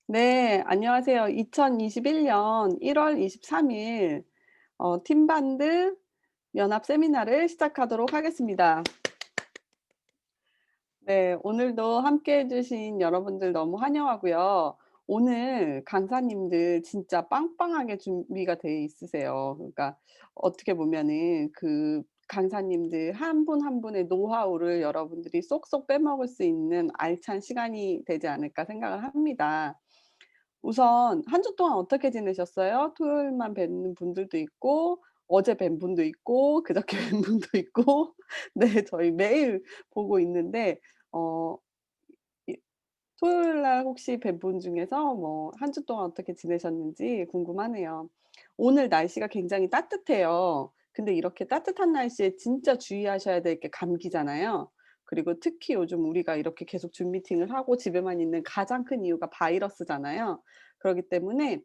네, 안녕하세요. 2021년 1월 23일 팀반드 연합 세미나를 시작하도록 하겠습니다. 네, 오늘도 함께 해 주신 여러분들 너무 환영하고요. 오늘 강사님들 진짜 빵빵하게 준비가 돼 있으세요. 그러니까 어떻게 보면은 그 강사님들 한 분 한 분의 노하우를 여러분들이 쏙쏙 빼먹을 수 있는 알찬 시간이 되지 않을까 생각을 합니다. 우선 한 주 동안 어떻게 지내셨어요? 토요일만 뵙는 분들도 있고 어제 뵌 분도 있고 그저께 뵌 분도 있고 네, 저희 매일 보고 있는데 어 이 토요일 날 혹시 뵌 분 중에서 뭐 한 주 동안 어떻게 지내셨는지 궁금하네요. 오늘 날씨가 굉장히 따뜻해요. 근데 이렇게 따뜻한 날씨에 진짜 주의하셔야 될 게 감기잖아요. 그리고 특히 요즘 우리가 이렇게 계속 줌 미팅을 하고 집에만 있는 가장 큰 이유가 바이러스잖아요. 그러기 때문에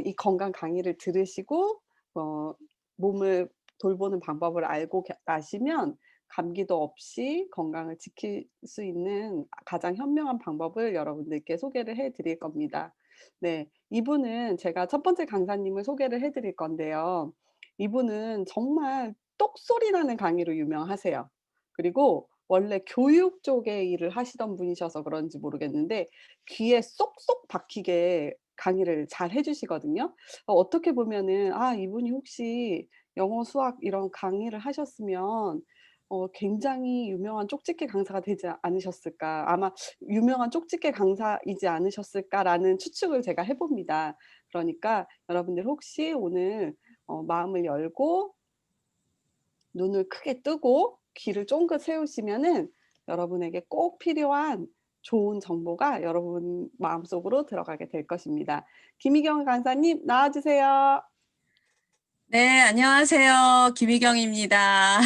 이 건강 강의를 들으시고 어 몸을 돌보는 방법을 알고 나시면 감기도 없이 건강을 지킬 수 있는 가장 현명한 방법을 여러분들께 소개를 해 드릴 겁니다. 네. 이분은 제가 첫 번째 강사님을 소개를 해 드릴 건데요. 이분은 정말 똑소리 나는 강의로 유명하세요. 그리고 원래 교육 쪽에 일을 하시던 분이셔서 그런지 모르겠는데 귀에 쏙쏙 박히게 강의를 잘 해 주시거든요. 어떻게 보면은 '아, 이분이 혹시 영어, 수학 이런 강의를 하셨으면 굉장히 유명한 쪽집게 강사가 되지 않으셨을까. 아마 유명한 쪽집게 강사이지 않으셨을까.'라는 추측을 제가 해 봅니다. 그러니까 여러분들 혹시 오늘 마음을 열고 눈을 크게 뜨고 귀를 쫑긋 세우시면은 여러분에게 꼭 필요한 좋은 정보가 여러분 마음속으로 들어가게 될 것입니다. 김희경 강사님 나와 주세요. 네, 안녕하세요. 김희경입니다.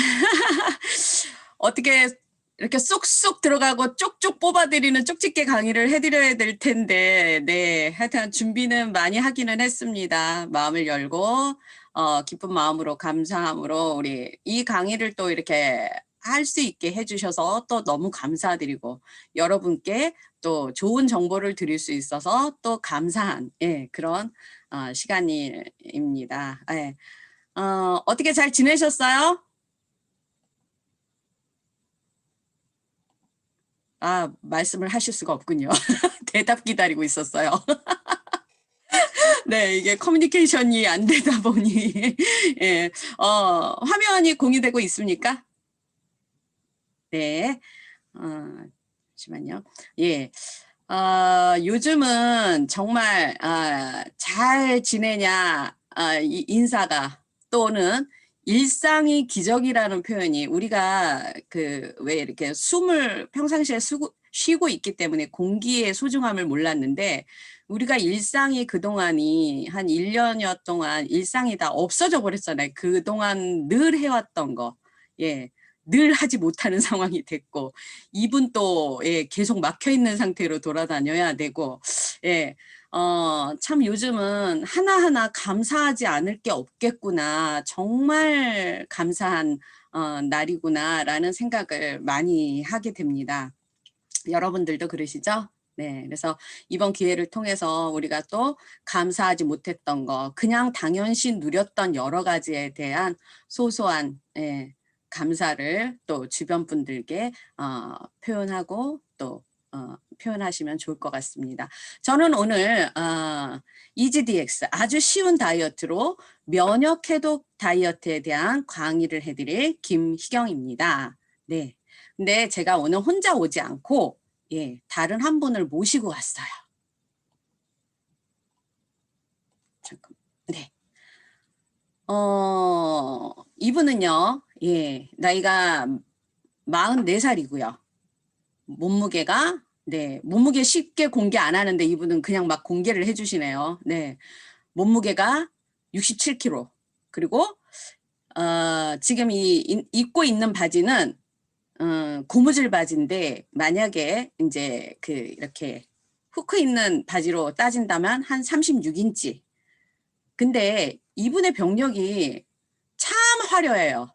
어떻게 이렇게 쏙쏙 들어가고 쪽쪽 뽑아드리는 쪽집게 강의를 해드려야 될 텐데, 네, 하여튼 준비는 많이 하기는 했습니다. 마음을 열고, 기쁜 마음으로 감사함으로 우리 이 강의를 또 이렇게 할 수 있게 해주셔서 또 너무 감사드리고, 여러분께 또 좋은 정보를 드릴 수 있어서 또 감사한, 예, 그런 시간입니다. 예. 어떻게 잘 지내셨어요? 아, 말씀을 하실 수가 없군요. 대답 기다리고 있었어요. 네, 이게 커뮤니케이션이 안 되다 보니. 예, 화면이 공유되고 있습니까? 네. 잠시만요. 예. 요즘은 정말, 잘 지내냐, 인사가 또는 일상이 기적이라는 표현이 우리가 그 왜 이렇게 숨을 평상시에 쉬고 있기 때문에 공기의 소중함을 몰랐는데 우리가 일상이 그동안이 한 1년여 동안 일상이 다 없어져 버렸잖아요. 그동안 늘 해왔던 거. 예. 늘 하지 못하는 상황이 됐고 입은 또 예, 계속 막혀 있는 상태로 돌아다녀야 되고 예. 참 요즘은 하나하나 감사하지 않을 게 없겠구나. 정말 감사한 날이구나라는 생각을 많이 하게 됩니다. 여러분들도 그러시죠? 네. 그래서 이번 기회를 통해서 우리가 또 감사하지 못했던 거, 그냥 당연시 누렸던 여러 가지에 대한 소소한 예, 감사를 또 주변 분들께 표현하고 또 표현하시면 좋을 것 같습니다. 저는 오늘 EGDX 아주 쉬운 다이어트로 면역 해독 다이어트에 대한 강의를 해드릴 김희경입니다. 네. 근데 제가 오늘 혼자 오지 않고 예, 다른 한 분을 모시고 왔어요. 잠깐. 네. 이분은요. 예, 나이가 44살이고요. 몸무게가 네, 몸무게 쉽게 공개 안 하는데 이분은 그냥 막 공개를 해 주시네요. 네. 몸무게가 67kg. 그리고 지금 입고 있는 바지는 고무줄 바지인데 만약에 이제 그 이렇게 후크 있는 바지로 따진다면 한 36인치. 근데 이분의 병력이 참 화려해요.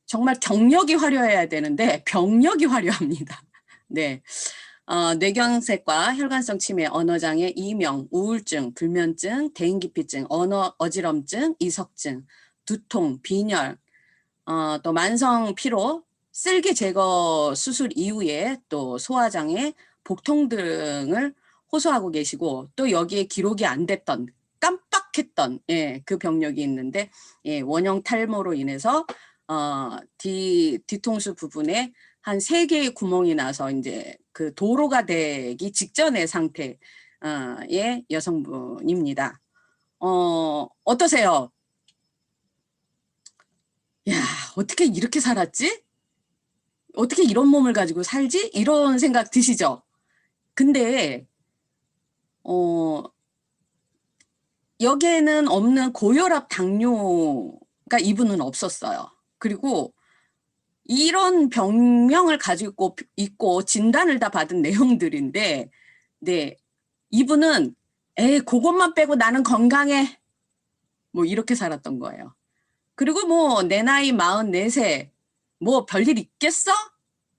정말 경력이 화려해야 되는데 병력이 화려합니다. 네. 뇌경색과 혈관성 치매, 언어장애, 이명, 우울증, 불면증, 대인기피증, 언어 어지럼증, 이석증, 두통, 빈혈, 또 만성 피로, 쓸개 제거 수술 이후에 또 소화장애, 복통 등을 호소하고 계시고, 또 여기에 기록이 안 됐던 깜빡했던 그 병력이 있는데, 원형 탈모로 인해서 뒤통수 부분에 한 3개의 구멍이 나서 이제 그 도로가 되기 직전의 상태의 여성분입니다. 어떠세요? 야, 어떻게 이렇게 살았지? 어떻게 이런 몸을 가지고 살지? 이런 생각 드시죠? 근데 여기에는 없는 고혈압, 당뇨가 이분은 없었어요. 그리고 이런 병명을 가지고 있고 진단을 다 받은 내용들인데, 네, 이분은 그것만 빼고 나는 건강해. 뭐 이렇게 살았던 거예요. 그리고 뭐 내 나이 44세 뭐 별일 있겠어?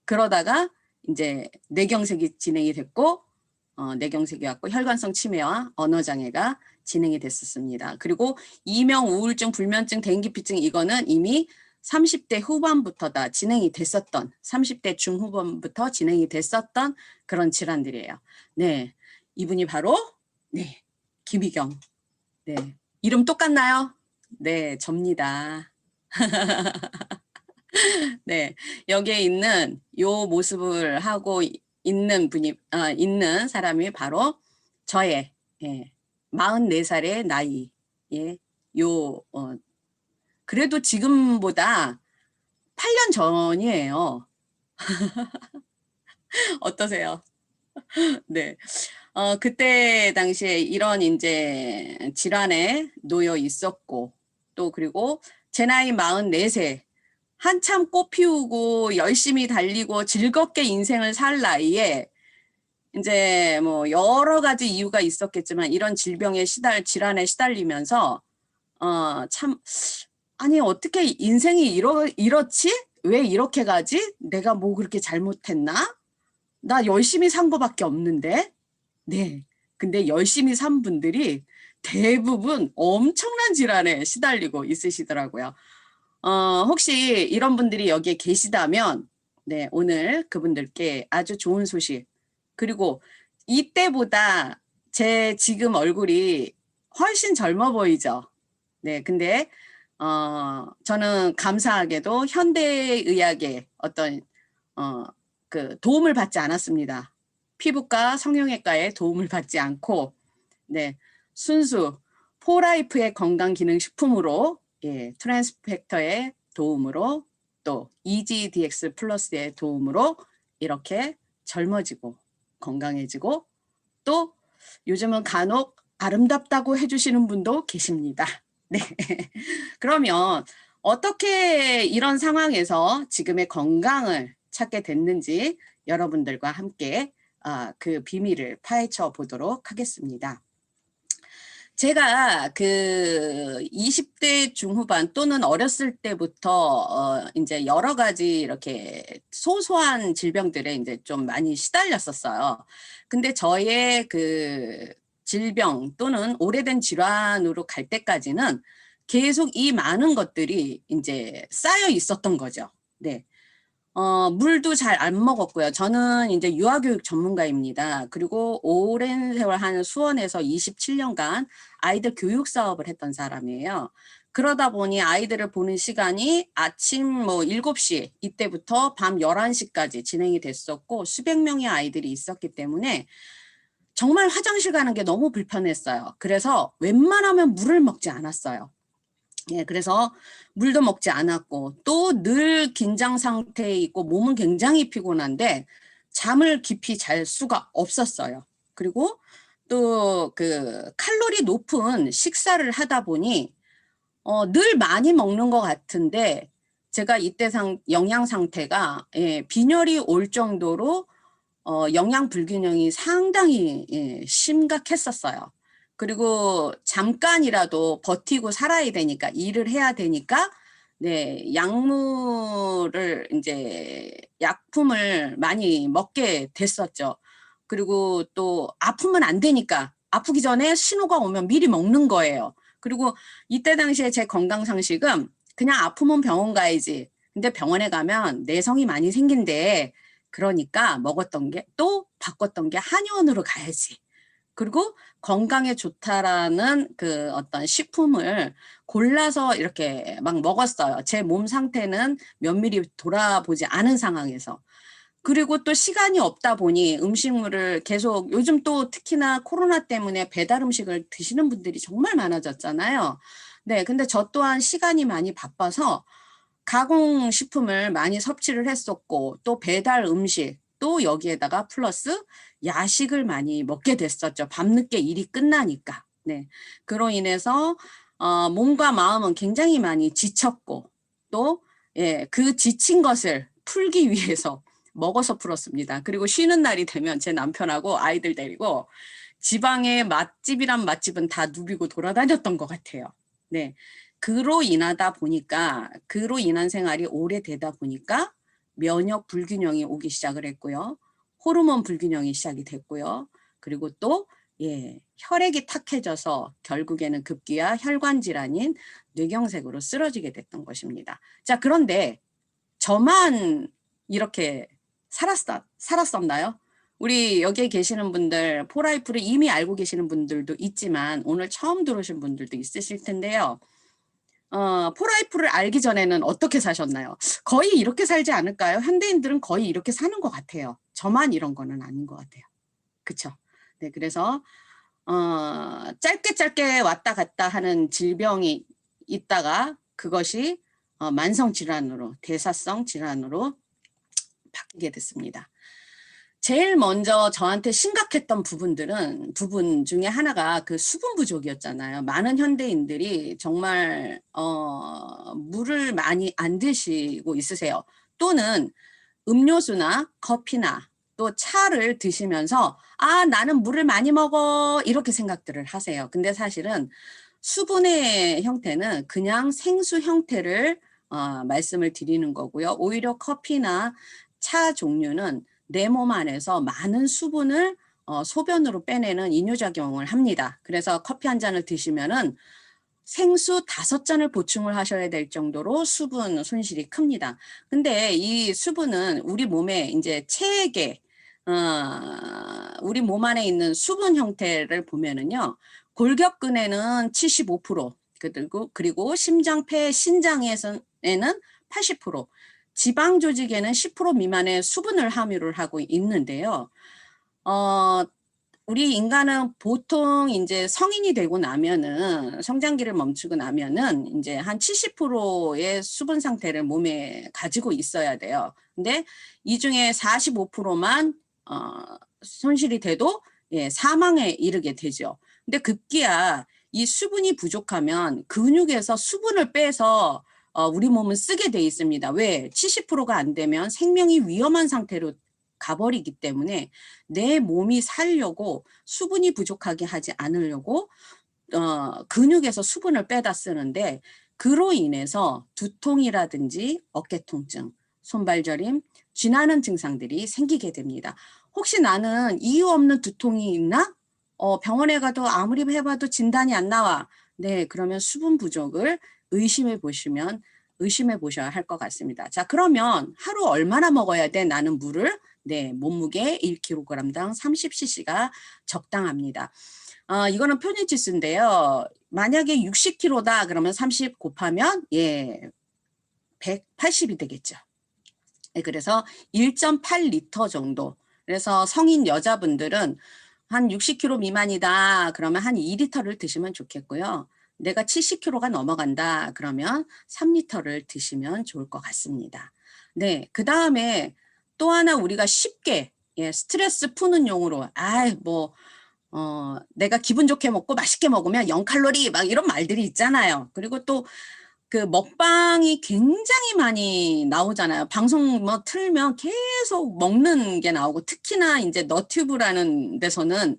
그러다가 이제 뇌경색이 진행이 됐고, 뇌경색이 왔고 혈관성 치매와 언어장애가 진행이 됐었습니다. 그리고 이명, 우울증, 불면증, 대인기피증 이거는 이미 30대 후반부터 다 진행이 됐었던, 30대 중후반부터 진행이 됐었던 그런 질환들이에요. 네, 이분이 바로 네, 김희경. 네, 이름 똑같나요? 네, 접니다. 네, 여기에 있는 요 모습을 하고 있는 있는 사람이 바로 저의 44살의 나이. 그래도 지금보다 8년 전이에요. 어떠세요? 네. 그때 당시에 이런 이제 질환에 놓여 있었고, 또 그리고 제 나이 44세, 한참 꽃 피우고 열심히 달리고 즐겁게 인생을 살 나이에 이제 뭐 여러 가지 이유가 있었겠지만 이런 질환에 시달리면서 참, 아니 어떻게 인생이 이렇지? 왜 이렇게 가지? 내가 뭐 그렇게 잘못했나? 나 열심히 산 거밖에 없는데. 네. 근데 열심히 산 분들이 대부분 엄청난 질환에 시달리고 있으시더라고요. 혹시 이런 분들이 여기에 계시다면, 네, 오늘 그분들께 아주 좋은 소식, 그리고 이때보다 제 지금 얼굴이 훨씬 젊어 보이죠? 네, 근데, 저는 감사하게도 현대의학의 어떤, 그 도움을 받지 않았습니다. 피부과, 성형외과의 도움을 받지 않고, 네, 순수 포라이프의 건강기능식품으로, 트랜스펙터의 도움으로, 또 EGDX 플러스의 도움으로 이렇게 젊어지고 건강해지고, 또 요즘은 간혹 아름답다고 해주시는 분도 계십니다. 네. 그러면 어떻게 이런 상황에서 지금의 건강을 찾게 됐는지 여러분들과 함께 그 비밀을 파헤쳐 보도록 하겠습니다. 제가 그 20대 중후반 또는 어렸을 때부터 이제 여러 가지 이렇게 소소한 질병들에 이제 좀 많이 시달렸었어요. 근데 저의 그 질병 또는 오래된 질환으로 갈 때까지는 계속 이 많은 것들이 이제 쌓여 있었던 거죠. 네. 물도 잘 안 먹었고요. 저는 이제 유아교육 전문가입니다. 그리고 오랜 세월 한 수원에서 27년간 아이들 교육 사업을 했던 사람이에요. 그러다 보니 아이들을 보는 시간이 아침 뭐 7시 이때부터 밤 11시까지 진행이 됐었고 수백 명의 아이들이 있었기 때문에 정말 화장실 가는 게 너무 불편했어요. 그래서 웬만하면 물을 먹지 않았어요. 예, 그래서 물도 먹지 않았고 또 늘 긴장 상태에 있고 몸은 굉장히 피곤한데 잠을 깊이 잘 수가 없었어요. 그리고 또 그 칼로리 높은 식사를 하다 보니 늘 많이 먹는 것 같은데 제가 이때 영양 상태가 빈혈이 올 정도로 영양 불균형이 상당히 심각했었어요. 그리고 잠깐이라도 버티고 살아야 되니까, 일을 해야 되니까, 네, 약품을 많이 먹게 됐었죠. 그리고 또 아프면 안 되니까 아프기 전에 신호가 오면 미리 먹는 거예요. 그리고 이때 당시에 제 건강 상식은 그냥 아프면 병원 가야지. 근데 병원에 가면 내성이 많이 생긴대. 그러니까 먹었던 게 또 바꿨던 게 한의원으로 가야지. 그리고 건강에 좋다라는 그 어떤 식품을 골라서 이렇게 막 먹었어요. 제 몸 상태는 면밀히 돌아보지 않은 상황에서. 그리고 또 시간이 없다 보니 음식물을 계속 요즘 또 특히나 코로나 때문에 배달 음식을 드시는 분들이 정말 많아졌잖아요. 네, 근데 저 또한 시간이 많이 바빠서 가공식품을 많이 섭취를 했었고 또 배달 음식 또 여기에다가 플러스 야식을 많이 먹게 됐었죠. 밤늦게 일이 끝나니까. 네, 그로 인해서 몸과 마음은 굉장히 많이 지쳤고 또 예, 그 지친 것을 풀기 위해서 먹어서 풀었습니다. 그리고 쉬는 날이 되면 제 남편하고 아이들 데리고 지방의 맛집이란 맛집은 다 누비고 돌아다녔던 것 같아요. 네, 그로 인한 생활이 오래되다 보니까 면역 불균형이 오기 시작을 했고요. 호르몬 불균형이 시작이 됐고요. 그리고 또 예, 혈액이 탁해져서 결국에는 급기야 혈관 질환인 뇌경색으로 쓰러지게 됐던 것입니다. 자, 그런데 저만 이렇게 살았었나요? 우리 여기에 계시는 분들, 포라이프를 이미 알고 계시는 분들도 있지만 오늘 처음 들어오신 분들도 있으실 텐데요. 포라이프를 알기 전에는 어떻게 사셨나요? 거의 이렇게 살지 않을까요? 현대인들은 거의 이렇게 사는 것 같아요. 저만 이런 거는 아닌 것 같아요. 그쵸? 네, 그래서 짧게 왔다 갔다 하는 질병이 있다가 그것이 만성 질환으로, 대사성 질환으로 바뀌게 됐습니다. 제일 먼저 저한테 심각했던 부분 중에 하나가 그 수분 부족이었잖아요. 많은 현대인들이 정말 물을 많이 안 드시고 있으세요. 또는 음료수나 커피나 또 차를 드시면서 아, 나는 물을 많이 먹어 이렇게 생각들을 하세요. 근데 사실은 수분의 형태는 그냥 생수 형태를 말씀을 드리는 거고요. 오히려 커피나 차 종류는 내 몸 안에서 많은 수분을 소변으로 빼내는 이뇨작용을 합니다. 그래서 커피 한 잔을 드시면은 생수 5잔을 보충을 하셔야 될 정도로 수분 손실이 큽니다. 근데 이 수분은 우리 몸에 이제 체액에 우리 몸 안에 있는 수분 형태를 보면은요. 골격근에는 75%, 그리고 심장, 폐, 신장에는 80%, 지방 조직에는 10% 미만의 수분을 함유를 하고 있는데요. 우리 인간은 보통 이제 성인이 되고 나면은 성장기를 멈추고 나면은 이제 한 70%의 수분 상태를 몸에 가지고 있어야 돼요. 근데 이 중에 45%만 손실이 돼도 예, 사망에 이르게 되죠. 근데 급기야 이 수분이 부족하면 근육에서 수분을 빼서 우리 몸은 쓰게 돼 있습니다. 왜? 70%가 안 되면 생명이 위험한 상태로 가버리기 때문에 내 몸이 살려고 수분이 부족하게 하지 않으려고 근육에서 수분을 빼다 쓰는데 그로 인해서 두통이라든지 어깨 통증, 손발 저림, 쥐나는 증상들이 생기게 됩니다. 혹시 나는 이유 없는 두통이 있나? 병원에 가도 아무리 해봐도 진단이 안 나와. 네, 그러면 수분 부족을 의심해 보셔야 할 것 같습니다. 자, 그러면 하루 얼마나 먹어야 돼? 나는 물을? 네, 몸무게 1kg당 30cc가 적당합니다. 이거는 표준치수인데요. 만약에 60kg다 그러면 30 곱하면 예, 180이 되겠죠. 네, 그래서 1.8리터 정도. 그래서 성인 여자분들은 한 60kg 미만이다 그러면 한 2리터를 드시면 좋겠고요. 내가 70kg가 넘어간다 그러면 3리터를 드시면 좋을 것 같습니다. 네, 그 다음에 또 하나 우리가 쉽게 예, 스트레스 푸는 용으로 내가 기분 좋게 먹고 맛있게 먹으면 0칼로리 막 이런 말들이 있잖아요. 그리고 또 그 먹방이 굉장히 많이 나오잖아요. 방송 뭐 틀면 계속 먹는 게 나오고 특히나 이제 너튜브라는 데서는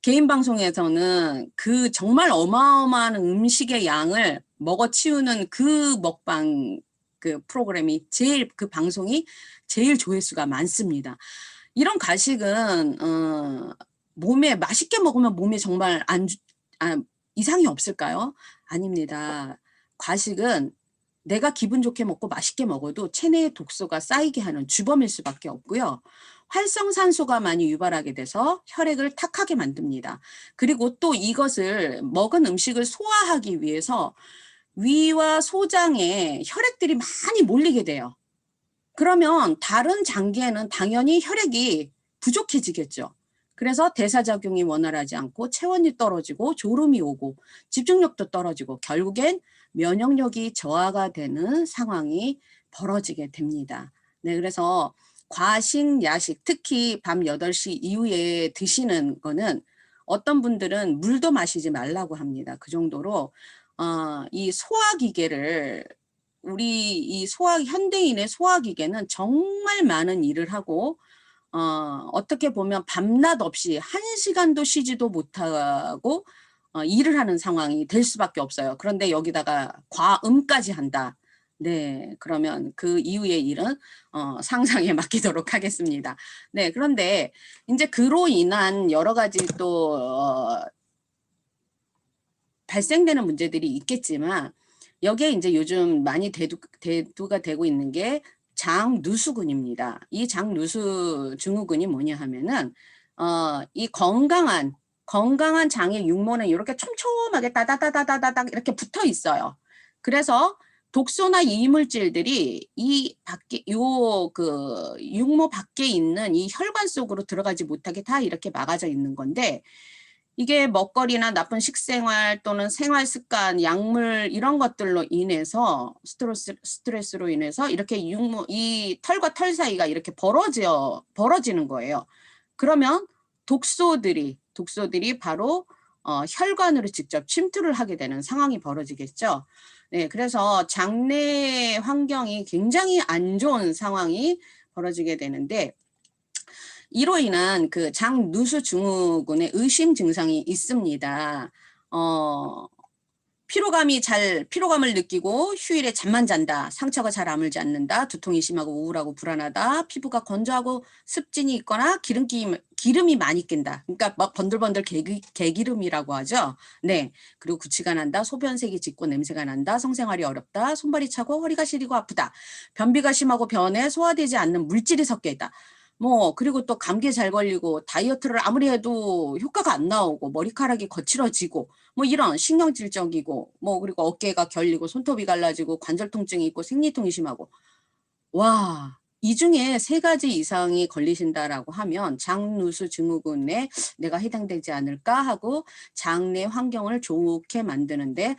개인 방송에서는 그 정말 어마어마한 음식의 양을 먹어치우는 그 먹방 그 프로그램이 그 방송이 제일 조회수가 많습니다. 이런 과식은 몸에 맛있게 먹으면 몸에 정말 이상이 없을까요? 아닙니다. 과식은 내가 기분 좋게 먹고 맛있게 먹어도 체내에 독소가 쌓이게 하는 주범일 수밖에 없고요. 활성산소가 많이 유발하게 돼서 혈액을 탁하게 만듭니다. 그리고 또 이것을 먹은 음식을 소화하기 위해서 위와 소장에 혈액들이 많이 몰리게 돼요. 그러면 다른 장기에는 당연히 혈액이 부족해지겠죠. 그래서 대사작용이 원활하지 않고 체온이 떨어지고 졸음이 오고 집중력도 떨어지고 결국엔 면역력이 저하가 되는 상황이 벌어지게 됩니다. 네, 그래서 과식, 야식, 특히 밤 8시 이후에 드시는 거는 어떤 분들은 물도 마시지 말라고 합니다. 그 정도로 이 소화기계를 우리 이 현대인의 소화기계는 정말 많은 일을 하고 어떻게 보면 밤낮 없이 1시간도 쉬지도 못하고 일을 하는 상황이 될 수밖에 없어요. 그런데 여기다가 과음까지 한다. 네, 그러면 그 이후의 일은 상상에 맡기도록 하겠습니다. 네, 그런데 이제 그로 인한 여러 가지 또 발생되는 문제들이 있겠지만 여기에 이제 요즘 많이 대두가 되고 있는 게 장누수군입니다. 이 장누수 증후군이 뭐냐 하면은 이 건강한 장의 육모는 이렇게 촘촘하게 따다다다다닥 이렇게 붙어 있어요. 그래서 독소나 이물질들이 이 밖에 그 육모 밖에 있는 이 혈관 속으로 들어가지 못하게 다 이렇게 막아져 있는 건데 이게 먹거리나 나쁜 식생활 또는 생활 습관, 약물 이런 것들로 인해서 스트레스로 인해서 이렇게 이 털과 털 사이가 이렇게 벌어지는 거예요. 그러면 독소들이 바로 혈관으로 직접 침투를 하게 되는 상황이 벌어지겠죠. 네, 그래서 장내 환경이 굉장히 안 좋은 상황이 벌어지게 되는데 이로 인한 그 장누수 증후군의 의심 증상이 있습니다. 피로감을 느끼고 휴일에 잠만 잔다. 상처가 잘 아물지 않는다. 두통이 심하고 우울하고 불안하다. 피부가 건조하고 습진이 있거나 기름이 많이 낀다. 그러니까 막 번들번들 개기름이라고 하죠. 네. 그리고 구취가 난다. 소변색이 짙고 냄새가 난다. 성생활이 어렵다. 손발이 차고 허리가 시리고 아프다. 변비가 심하고 변에 소화되지 않는 물질이 섞여 있다. 그리고 또 감기에 잘 걸리고 다이어트를 아무리 해도 효과가 안 나오고 머리카락이 거칠어지고 이런 신경질적이고 그리고 어깨가 결리고 손톱이 갈라지고 관절 통증이 있고 생리통이 심하고 와, 이 중에 3가지 이상이 걸리신다라고 하면 장누수 증후군에 내가 해당되지 않을까 하고 장내 환경을 좋게 만드는데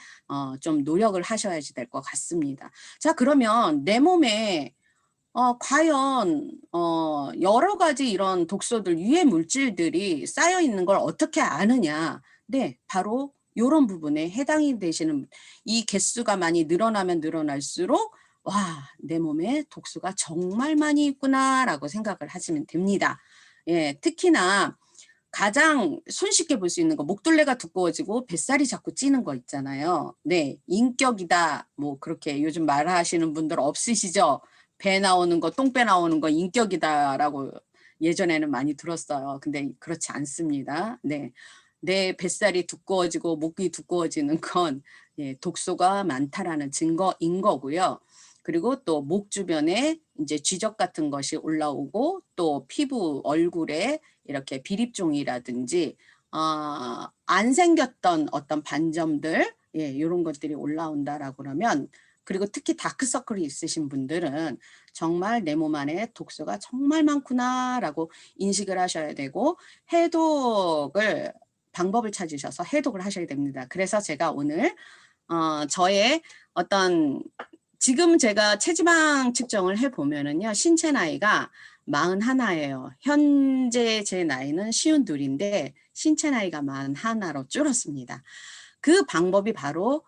좀 노력을 하셔야지 될 것 같습니다. 자, 그러면 내 몸에 과연 여러 가지 이런 독소들, 유해 물질들이 쌓여 있는 걸 어떻게 아느냐? 네, 바로 이런 부분에 해당이 되시는 이 개수가 많이 늘어나면 늘어날수록 와, 내 몸에 독소가 정말 많이 있구나라고 생각을 하시면 됩니다. 예, 특히나 가장 손쉽게 볼 수 있는 거 목둘레가 두꺼워지고 뱃살이 자꾸 찌는 거 있잖아요. 네, 인격이다. 그렇게 요즘 말하시는 분들 없으시죠? 배 나오는 거, 똥배 나오는 거 인격이다라고 예전에는 많이 들었어요. 근데 그렇지 않습니다. 네, 내 뱃살이 두꺼워지고 목이 두꺼워지는 건 독소가 많다라는 증거인 거고요. 그리고 또 목 주변에 이제 쥐적 같은 것이 올라오고 또 피부, 얼굴에 이렇게 비립종이라든지 안 생겼던 어떤 반점들 이런 것들이 올라온다라고 그러면 그리고 특히 다크서클이 있으신 분들은 정말 내 몸 안에 독소가 정말 많구나라고 인식을 하셔야 되고 방법을 찾으셔서 해독을 하셔야 됩니다. 그래서 제가 오늘 저의 어떤 지금 제가 체지방 측정을 해보면은요, 신체 나이가 41예요. 현재 제 나이는 52인데 신체 나이가 41로 줄었습니다. 그 방법이 바로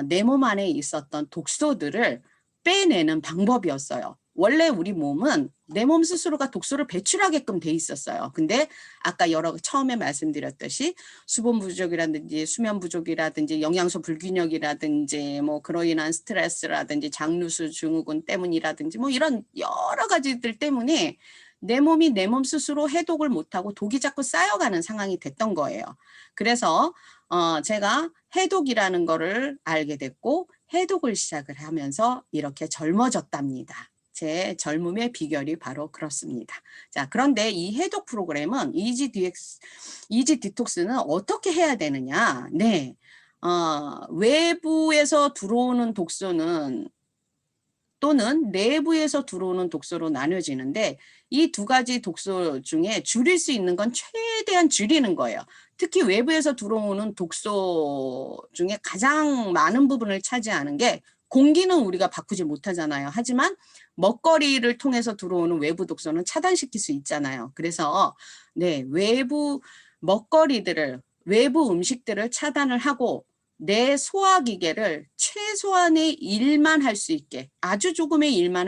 내 몸 안에 있었던 독소들을 빼내는 방법이었어요. 원래 우리 몸은 내 몸 스스로가 독소를 배출하게끔 돼 있었어요. 근데 아까 처음에 말씀드렸듯이 수분 부족이라든지 수면 부족이라든지 영양소 불균형이라든지 그로 인한 스트레스라든지 장누수 증후군 때문이라든지 이런 여러 가지들 때문에 내 몸이 내 몸 스스로 해독을 못하고 독이 자꾸 쌓여가는 상황이 됐던 거예요. 그래서 제가 해독이라는 거를 알게 됐고 해독을 시작을 하면서 이렇게 젊어졌답니다. 제 젊음의 비결이 바로 그렇습니다. 자, 그런데 이 해독 프로그램은 이지 디톡스는 어떻게 해야 되느냐? 네, 외부에서 들어오는 독소는 또는 내부에서 들어오는 독소로 나눠지는데 이 두 가지 독소 중에 줄일 수 있는 건 최대한 줄이는 거예요. 특히 외부에서 들어오는 독소 중에 가장 많은 부분을 차지하는 게 공기는 우리가 바꾸지 못하잖아요. 하지만 먹거리를 통해서 들어오는 외부 독소는 차단시킬 수 있잖아요. 그래서 네, 외부 먹거리들을 외부 음식들을 차단을 하고 내 소화기계를 최소한의 일만 할 수 있게 아주 조금의 일만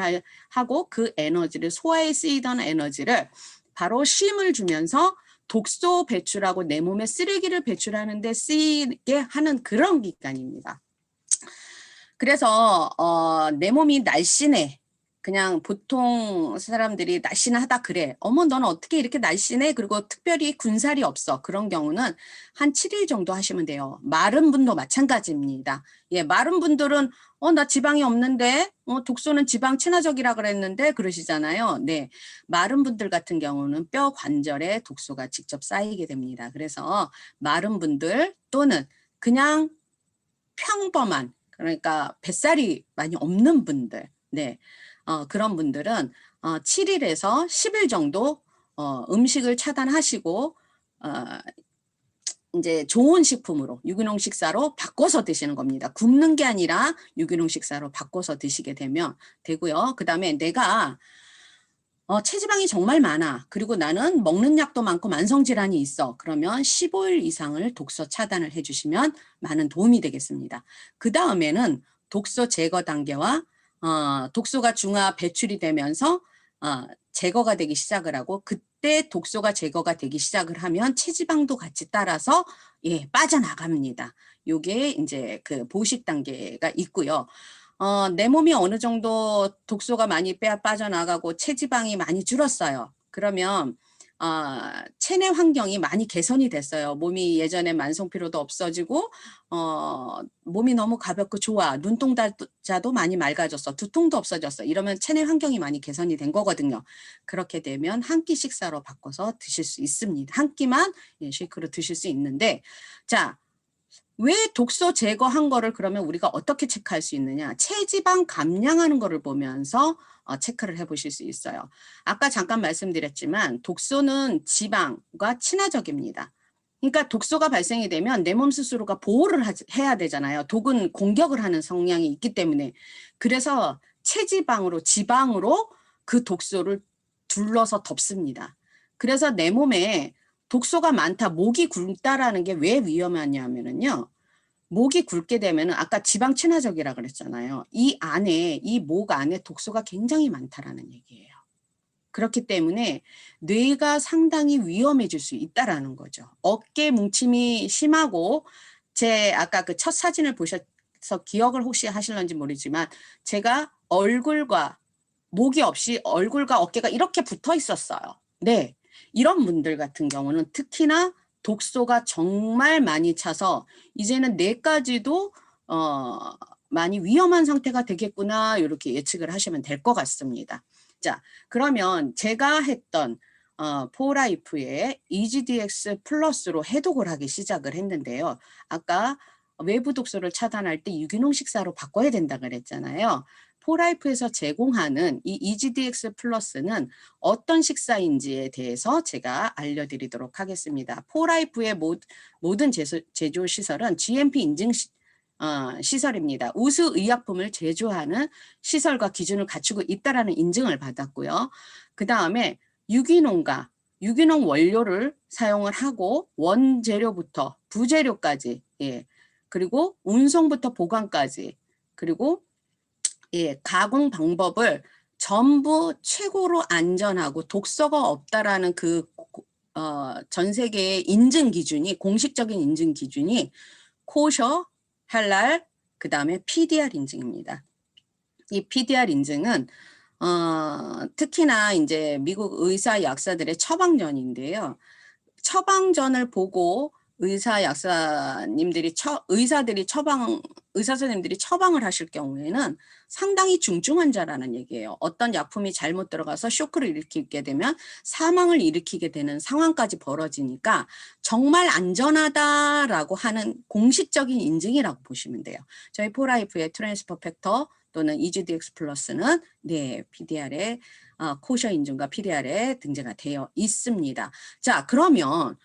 하고 그 에너지를 소화에 쓰이던 에너지를 바로 쉼을 주면서 독소 배출하고 내 몸에 쓰레기를 배출하는 데 쓰이게 하는 그런 기간입니다. 그래서 내 몸이 날씬해. 그냥 보통 사람들이 날씬하다 그래. 어머 너는 어떻게 이렇게 날씬해? 그리고 특별히 군살이 없어. 그런 경우는 한 7일 정도 하시면 돼요. 마른 분도 마찬가지입니다. 예, 마른 분들은 나 지방이 없는데 독소는 지방 친화적이라 그랬는데 그러시잖아요. 네, 마른 분들 같은 경우는 뼈 관절에 독소가 직접 쌓이게 됩니다. 그래서 마른 분들 또는 그냥 평범한 그러니까 뱃살이 많이 없는 분들, 네, 그런 분들은 7일에서 10일 정도 음식을 차단하시고 이제 좋은 식품으로 유기농 식사로 바꿔서 드시는 겁니다. 굶는 게 아니라 유기농 식사로 바꿔서 드시게 되고요. 그 다음에 내가 체지방이 정말 많아. 그리고 나는 먹는 약도 많고 만성질환이 있어. 그러면 15일 이상을 독소 차단을 해주시면 많은 도움이 되겠습니다. 그 다음에는 독소 제거 단계와 독소가 중화 배출이 되면서 제거가 되기 시작을 하고 그때 독소가 제거가 되기 시작을 하면 체지방도 같이 따라서 예, 빠져나갑니다. 요게 이제 그 보식 단계가 있고요. 내 몸이 어느 정도 독소가 많이 빠져나가고 체지방이 많이 줄었어요. 그러면 체내 환경이 많이 개선이 됐어요. 몸이 예전에 만성피로도 없어지고 몸이 너무 가볍고 좋아. 눈동자도 많이 맑아졌어. 두통도 없어졌어. 이러면 체내 환경이 많이 개선이 된 거거든요. 그렇게 되면 한 끼 식사로 바꿔서 드실 수 있습니다. 한 끼만 예, 쉐이크로 드실 수 있는데 자, 왜 독소 제거한 거를 그러면 우리가 어떻게 체크할 수 있느냐? 체지방 감량하는 거를 보면서 체크를 해보실 수 있어요. 아까 잠깐 말씀드렸지만 독소는 지방과 친화적입니다. 그러니까 독소가 발생이 되면 내 몸 스스로가 보호를 해야 되잖아요. 독은 공격을 하는 성향이 있기 때문에. 그래서 체지방으로 지방으로 그 독소를 둘러서 덮습니다. 그래서 내 몸에 독소가 많다, 목이 굵다라는 게 왜 위험하냐면요. 목이 굵게 되면 아까 지방 친화적이라 그랬잖아요. 이 안에, 이 목 안에 독소가 굉장히 많다라는 얘기예요. 그렇기 때문에 뇌가 상당히 위험해질 수 있다라는 거죠. 어깨 뭉침이 심하고 제 아까 그 첫 사진을 보셔서 기억을 혹시 하실런지 모르지만 제가 얼굴과 목이 없이 얼굴과 어깨가 이렇게 붙어 있었어요. 네. 이런 분들 같은 경우는 특히나 독소가 정말 많이 차서 이제는 뇌까지도 많이 위험한 상태가 되겠구나 이렇게 예측을 하시면 될 것 같습니다. 자, 그러면 제가 했던 포라이프의 EGDX 플러스로 해독을 하기 시작을 했는데요. 아까 외부 독소를 차단할 때 유기농 식사로 바꿔야 된다 그랬잖아요. 포라이프에서 제공하는 이 EGDX 플러스는 어떤 식사인지에 대해서 제가 알려드리도록 하겠습니다. 포라이프의 모든 제조 시설은 GMP 인증 시설입니다. 우수 의약품을 제조하는 시설과 기준을 갖추고 있다라는 인증을 받았고요. 그 다음에 유기농 원료를 사용을 하고 원재료부터 부재료까지 예, 그리고 운송부터 보관까지 그리고 예, 가공 방법을 전부 최고로 안전하고 독소가 없다라는 그 전 세계의 인증 기준이 공식적인 인증 기준이 코셔, 할랄, 그 다음에 PDR 인증입니다. 이 PDR 인증은 특히나 이제 미국 의사 약사들의 처방전인데요. 처방전을 보고 의사들이 의사 선생님들이 처방을 하실 경우에는 상당히 중증 환자라는 얘기예요. 어떤 약품이 잘못 들어가서 쇼크를 일으키게 되면 사망을 일으키게 되는 상황까지 벌어지니까 정말 안전하다라고 하는 공식적인 인증이라고 보시면 돼요. 저희 포라이프의 트랜스퍼 팩터 또는 EGDX 플러스는 네, PDR에 코셔 인증과 PDR에 등재가 되어 있습니다. 자, 그러면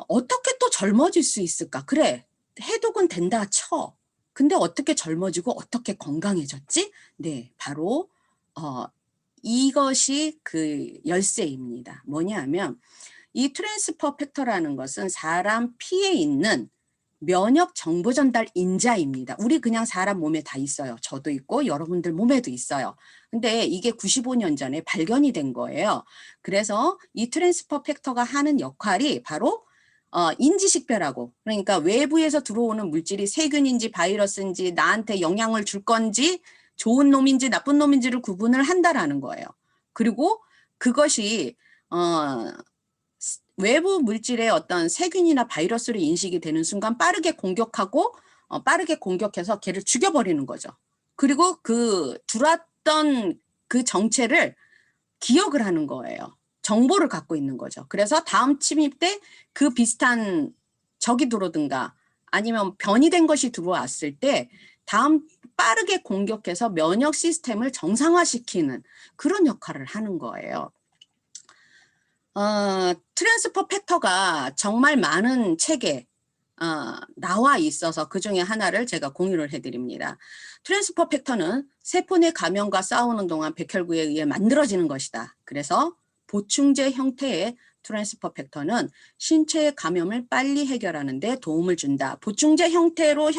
어떻게 또 젊어질 수 있을까? 그래, 해독은 된다 쳐. 근데 어떻게 젊어지고 어떻게 건강해졌지? 네, 바로 이것이 그 열쇠입니다. 뭐냐면 이 트랜스퍼 팩터라는 것은 사람 피에 있는 면역 정보 전달 인자입니다. 우리 그냥 사람 몸에 다 있어요. 저도 있고 여러분들 몸에도 있어요. 근데 이게 95년 전에 발견이 된 거예요. 그래서 이 트랜스퍼 팩터가 하는 역할이 바로 인지식별하고, 그러니까 외부에서 들어오는 물질이 세균인지 바이러스인지 나한테 영향을 줄 건지 좋은 놈인지 나쁜 놈인지를 구분을 한다라는 거예요. 그리고 그것이 외부 물질의 어떤 세균이나 바이러스로 인식이 되는 순간 빠르게 공격하고 빠르게 공격해서 걔를 죽여버리는 거죠. 그리고 그 들어왔던 그 정체를 기억을 하는 거예요. 정보를 갖고 있는 거죠. 그래서 다음 침입 때 그 비슷한 적이 들어오든가 아니면 변이된 것이 들어왔을 때 다음 빠르게 공격해서 면역 시스템을 정상화시키는 그런 역할을 하는 거예요. 트랜스퍼 팩터가 정말 많은 책에 나와 있어서 그 중에 하나를 제가 공유를 해드립니다. 트랜스퍼 팩터는 세포 내 감염과 싸우는 동안 백혈구에 의해 만들어지는 것이다. 그래서 보충제 형태의 트랜스퍼 팩터는 신체의 감염을 빨리 해결하는 데 도움을 준다. 보충제 형태로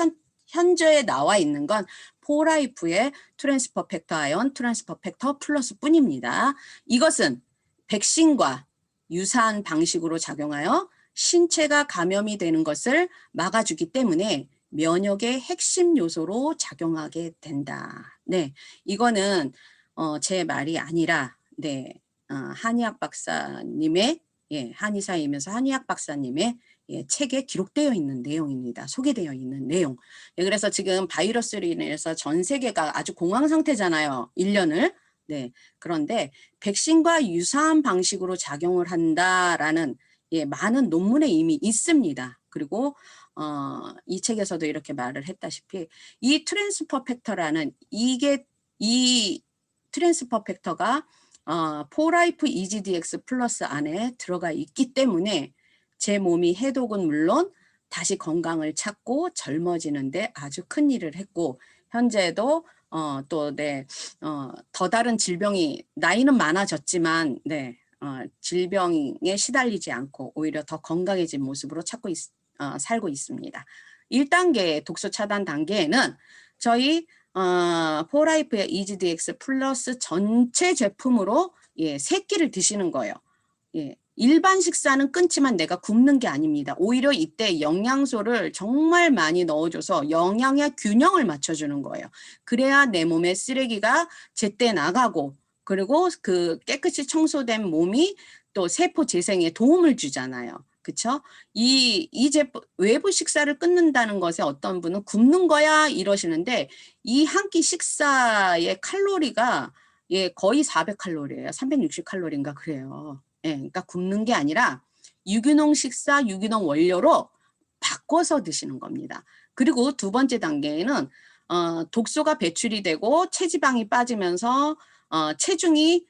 현재에 나와 있는 건 포라이프의 트랜스퍼 팩터 아연 트랜스퍼 팩터 플러스 뿐입니다. 이것은 백신과 유사한 방식으로 작용하여 신체가 감염이 되는 것을 막아주기 때문에 면역의 핵심 요소로 작용하게 된다. 네, 이거는 제 말이 아니라 네, 한의학 박사님의 한의사이면서 한의학 박사님의 책에 기록되어 있는 내용입니다. 소개되어 있는 내용. 그래서 지금 바이러스로 인해서 전 세계가 아주 공황 상태잖아요. 1년을. 네, 그런데 백신과 유사한 방식으로 작용을 한다라는 많은 논문에 이미 있습니다. 그리고 이 책에서도 이렇게 말을 했다시피 이 트랜스퍼 팩터라는 이 트랜스퍼 팩터가 포라이프 EGDX 플러스 안에 들어가 있기 때문에 제 몸이 해독은 물론 다시 건강을 찾고 젊어지는데 아주 큰 일을 했고 현재도 더 다른 질병이 나이는 많아졌지만 질병에 시달리지 않고 오히려 더 건강해진 모습으로 살고 있습니다. 1단계 독소 차단 단계에는 저희 포라이프의 EGDX 플러스 전체 제품으로 3끼를 드시는 거예요. 일반 식사는 끊지만 내가 굶는 게 아닙니다. 오히려 이때 영양소를 정말 많이 넣어줘서 영양의 균형을 맞춰주는 거예요. 그래야 내 몸의 쓰레기가 제때 나가고 그리고 그 깨끗이 청소된 몸이 또 세포 재생에 도움을 주잖아요. 그쵸? 이 제품, 외부 식사를 끊는다는 것에 어떤 분은 굶는 거야 이러시는데 이 한 끼 식사의 칼로리가 거의 400칼로리예요. 360칼로리인가 그래요. 그러니까 굶는 게 아니라 유기농 식사, 유기농 원료로 바꿔서 드시는 겁니다. 그리고 두 번째 단계에는 독소가 배출이 되고 체지방이 빠지면서 체중이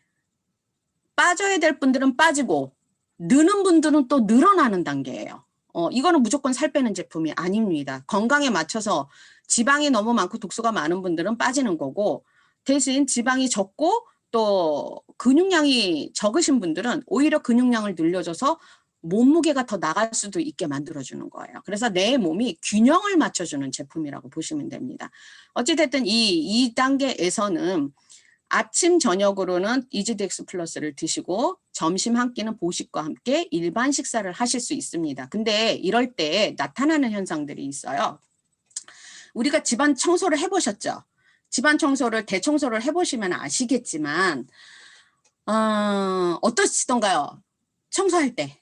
빠져야 될 분들은 빠지고 느는 분들은 또 늘어나는 단계예요. 이거는 무조건 살 빼는 제품이 아닙니다. 건강에 맞춰서 지방이 너무 많고 독소가 많은 분들은 빠지는 거고 대신 지방이 적고 또 근육량이 적으신 분들은 오히려 근육량을 늘려줘서 몸무게가 더 나갈 수도 있게 만들어주는 거예요. 그래서 내 몸이 균형을 맞춰주는 제품이라고 보시면 됩니다. 어찌됐든 이 단계에서는 아침 저녁으로는 EGDX 플러스를 드시고 점심 한 끼는 보식과 함께 일반 식사를 하실 수 있습니다. 근데 이럴 때 나타나는 현상들이 있어요. 우리가 집안 청소를 해보셨죠? 집안 청소를 대청소를 해보시면 아시겠지만 어떠시던가요? 청소할 때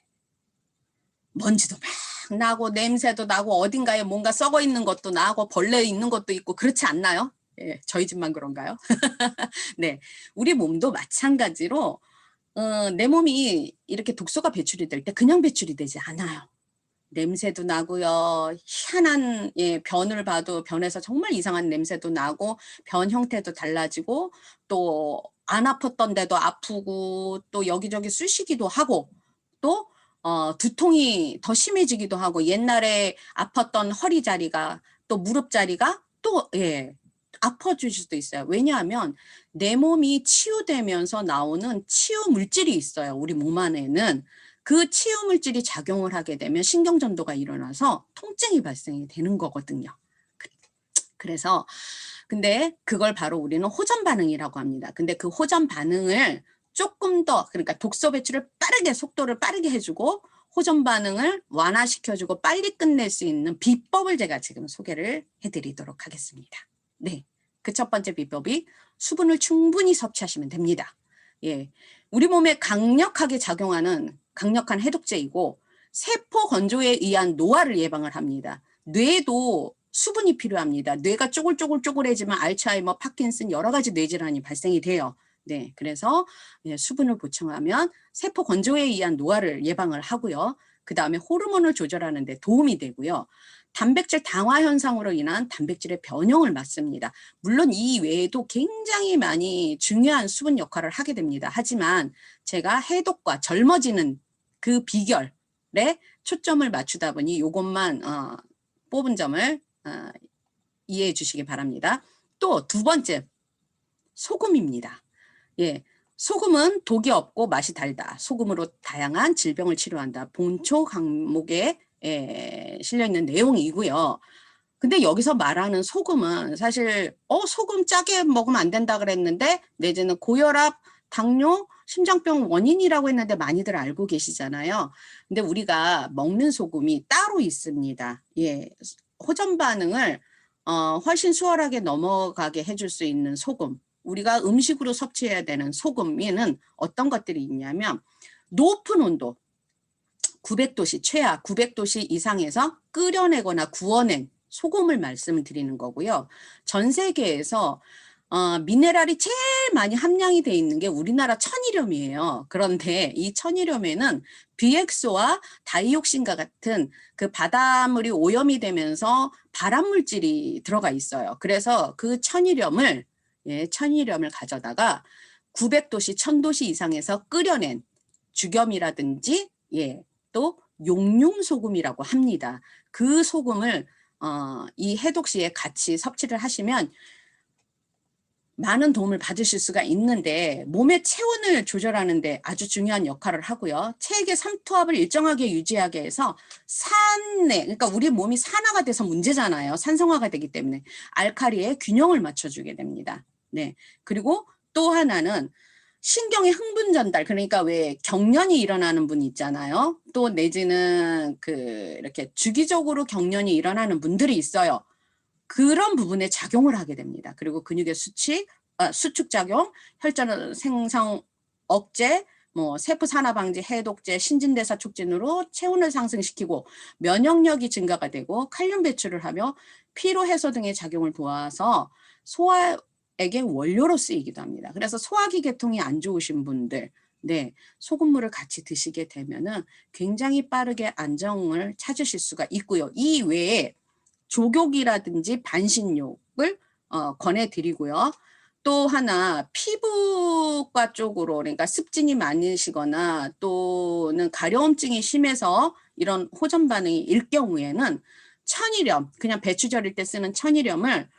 먼지도 막 나고 냄새도 나고 어딘가에 뭔가 썩어 있는 것도 나고 벌레 있는 것도 있고 그렇지 않나요? 예, 저희 집만 그런가요? 네, 우리 몸도 마찬가지로 내 몸이 이렇게 독소가 배출이 될 때 그냥 배출이 되지 않아요. 냄새도 나고요. 희한한 변을 봐도 변에서 정말 이상한 냄새도 나고 변 형태도 달라지고 또 안 아팠던 데도 아프고 또 여기저기 쑤시기도 하고 또 두통이 더 심해지기도 하고 옛날에 아팠던 허리 자리가 또 무릎 자리가 또 아파질 수도 있어요. 왜냐하면 내 몸이 치유되면서 나오는 치유 물질이 있어요. 우리 몸 안에는. 그 치유 물질이 작용을 하게 되면 신경전도가 일어나서 통증이 발생이 되는 거거든요. 그래서 근데 그걸 바로 우리는 호전 반응이라고 합니다. 근데 그 호전 반응을 조금 더 그러니까 독소 배출을 빠르게 속도를 빠르게 해주고 호전 반응을 완화시켜주고 빨리 끝낼 수 있는 비법을 제가 지금 소개를 해드리도록 하겠습니다. 네, 그 첫 번째 비법이 수분을 충분히 섭취하시면 됩니다. 예, 우리 몸에 강력하게 작용하는 강력한 해독제이고 세포 건조에 의한 노화를 예방을 합니다. 뇌도 수분이 필요합니다. 뇌가 쪼글쪼글쪼글해지면 알츠하이머, 파킨슨 여러 가지 뇌질환이 발생이 돼요. 네, 그래서 수분을 보충하면 세포 건조에 의한 노화를 예방을 하고요. 그 다음에 호르몬을 조절하는 데 도움이 되고요. 단백질 당화 현상으로 인한 단백질의 변형을 막습니다. 물론 이 외에도 굉장히 많이 중요한 수분 역할을 하게 됩니다. 하지만 제가 해독과 젊어지는 그 비결에 초점을 맞추다 보니 이것만 뽑은 점을 이해해 주시기 바랍니다. 또 두 번째, 소금입니다. 예, 소금은 독이 없고 맛이 달다. 소금으로 다양한 질병을 치료한다. 본초 강목에 실려 있는 내용이고요. 근데 여기서 말하는 소금은 사실 소금 짜게 먹으면 안 된다 그랬는데 내지는 고혈압, 당뇨, 심장병 원인이라고 했는데 많이들 알고 계시잖아요. 근데 우리가 먹는 소금이 따로 있습니다. 예, 호전 반응을 훨씬 수월하게 넘어가게 해줄 수 있는 소금. 우리가 음식으로 섭취해야 되는 소금에는 어떤 것들이 있냐면 높은 온도, 900도씨, 최하 900도씨 이상에서 끓여내거나 구워낸 소금을 말씀을 드리는 거고요. 전 세계에서 미네랄이 제일 많이 함량이 돼 있는 게 우리나라 천일염이에요. 그런데 이 천일염에는 BX와 다이옥신과 같은 그 바닷물이 오염이 되면서 발암물질이 들어가 있어요. 그래서 그 천일염을 가져다가 900도씨, 1000도씨 이상에서 끓여낸 죽염이라든지 또 용융소금이라고 합니다. 그 소금을 이 해독 시에 같이 섭취를 하시면 많은 도움을 받으실 수가 있는데 몸의 체온을 조절하는 데 아주 중요한 역할을 하고요. 체액의 삼투압을 일정하게 유지하게 해서 그러니까 우리 몸이 산화가 돼서 문제잖아요. 산성화가 되기 때문에 알칼리의 균형을 맞춰주게 됩니다. 네, 그리고 또 하나는 신경의 흥분 전달, 그러니까 왜 경련이 일어나는 분 있잖아요. 또 내지는 이렇게 주기적으로 경련이 일어나는 분들이 있어요. 그런 부분에 작용을 하게 됩니다. 그리고 근육의 수축작용, 혈전 생성 억제, 세포 산화 방지, 해독제, 신진대사 촉진으로 체온을 상승시키고 면역력이 증가가 되고 칼륨 배출을 하며 피로 해소 등의 작용을 도와서 소화액의 원료로 쓰이기도 합니다. 그래서 소화기 계통이 안 좋으신 분들, 소금물을 같이 드시게 되면은 굉장히 빠르게 안정을 찾으실 수가 있고요. 이 외에 족욕이라든지 반신욕을 권해드리고요. 또 하나 피부과 쪽으로 그러니까 습진이 많으시거나 또는 가려움증이 심해서 이런 호전 반응이 일 경우에는 천일염, 그냥 배추 절일 때 쓰는 천일염을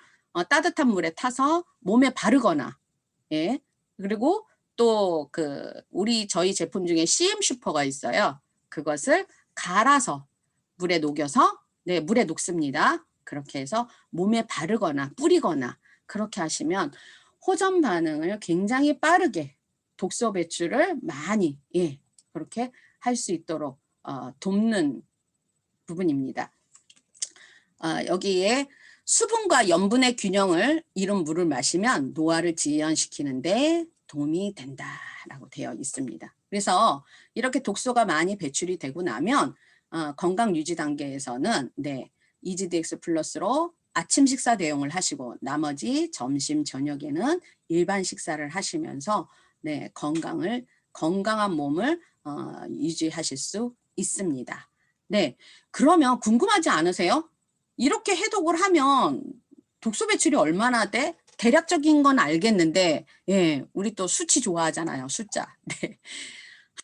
따뜻한 물에 타서 몸에 바르거나 그리고 또 저희 제품 중에 CM 슈퍼가 있어요. 그것을 갈아서 물에 녹여서 물에 녹습니다. 그렇게 해서 몸에 바르거나 뿌리거나 그렇게 하시면 호전 반응을 굉장히 빠르게 독소 배출을 많이 그렇게 할 수 있도록 돕는 부분입니다. 여기에 수분과 염분의 균형을 이룬 물을 마시면 노화를 지연시키는데 도움이 된다라고 되어 있습니다. 그래서 이렇게 독소가 많이 배출이 되고 나면 건강 유지 단계에서는 네, EGDX 플러스로 아침 식사 대용을 하시고 나머지 점심 저녁에는 일반 식사를 하시면서 네, 건강한 몸을 유지하실 수 있습니다. 네, 그러면 궁금하지 않으세요? 이렇게 해독을 하면 독소 배출이 얼마나 돼? 대략적인 건 알겠는데, 예, 우리 또 수치 좋아하잖아요, 숫자. 네.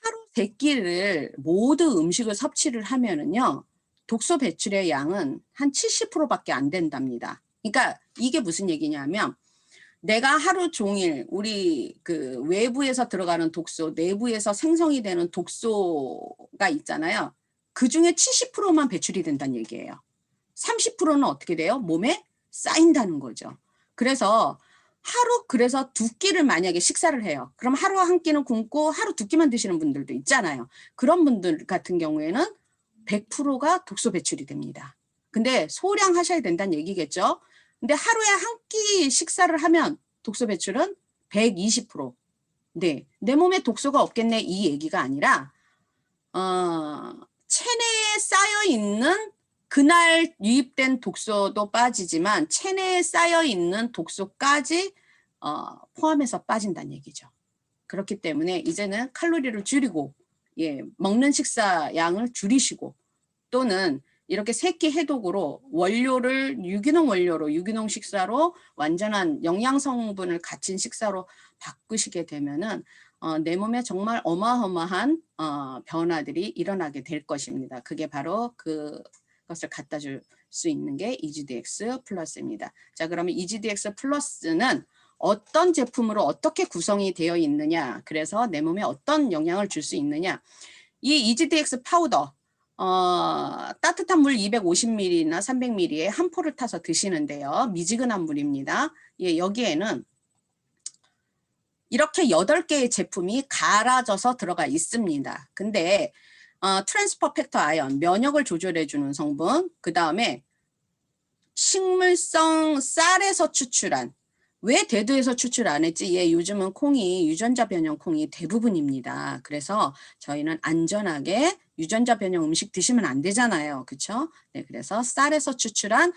하루 3끼를 모두 음식을 섭취를 하면은요, 독소 배출의 양은 한 70%밖에 안 된답니다. 그러니까 이게 무슨 얘기냐면, 내가 하루 종일 우리 그 외부에서 들어가는 독소, 내부에서 생성이 되는 독소가 있잖아요. 그 중에 70%만 배출이 된다는 얘기예요. 30%는 어떻게 돼요? 몸에 쌓인다는 거죠. 그래서 그래서 2끼를 만약에 식사를 해요. 그럼 하루 한 끼는 굶고 하루 2끼만 드시는 분들도 있잖아요. 그런 분들 같은 경우에는 100%가 독소 배출이 됩니다. 근데 소량 하셔야 된다는 얘기겠죠. 근데 하루에 한 끼 식사를 하면 독소 배출은 120%. 네, 내 몸에 독소가 없겠네 이 얘기가 아니라 체내에 쌓여 있는 그날 유입된 독소도 빠지지만 체내에 쌓여 있는 독소까지 포함해서 빠진다는 얘기죠. 그렇기 때문에 이제는 칼로리를 줄이고 예, 먹는 식사 양을 줄이시고 또는 이렇게 세끼 해독으로 원료를 유기농 식사로 완전한 영양 성분을 갖춘 식사로 바꾸시게 되면은 내 몸에 정말 어마어마한 변화들이 일어나게 될 것입니다. 그게 바로 그것을 갖다 줄 수 있는 게 EGDX 플러스입니다. 자, 그러면 EGDX 플러스는 어떤 제품으로 어떻게 구성이 되어 있느냐, 그래서 내 몸에 어떤 영향을 줄 수 있느냐. 이 EGDX 파우더 따뜻한 물 250ml나 300ml에 한 포를 타서 드시는데요. 미지근한 물입니다. 예, 여기에는 이렇게 8개의 제품이 갈아져서 들어가 있습니다. 근데 트랜스퍼 팩터 아연, 면역을 조절해주는 성분, 그 다음에 식물성 쌀에서 추출한, 왜 대두에서 추출 안 했지? 예, 요즘은 콩이 유전자 변형 콩이 대부분입니다. 그래서 저희는 안전하게 유전자 변형 음식 드시면 안 되잖아요. 그렇죠? 네, 그래서 쌀에서 추출한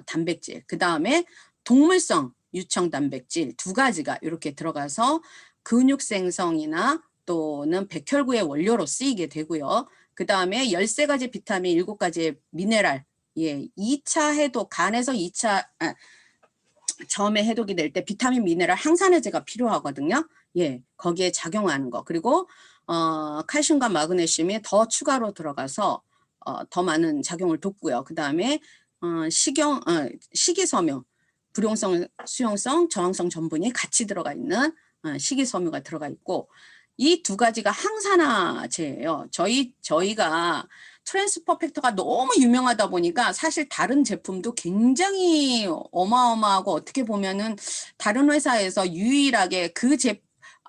단백질, 그 다음에 동물성 유청 단백질 2가지가 이렇게 들어가서 근육 생성이나 또는 백혈구의 원료로 쓰이게 되고요. 그 다음에 13가지 비타민, 7가지의 미네랄, 예, 2차 해독, 간에서 2차 점에 해독이 될 때 비타민, 미네랄, 항산화제가 필요하거든요. 예, 거기에 작용하는 거. 그리고 칼슘과 마그네슘이 더 추가로 들어가서 더 많은 작용을 돕고요. 그 다음에 식이섬유, 불용성, 수용성, 저항성 전분이 같이 들어가 있는 식이섬유가 들어가 있고, 이 2가지가 항산화제예요. 저희가 트랜스퍼 팩터가 너무 유명하다 보니까 사실 다른 제품도 굉장히 어마어마하고 어떻게 보면은 다른 회사에서 유일하게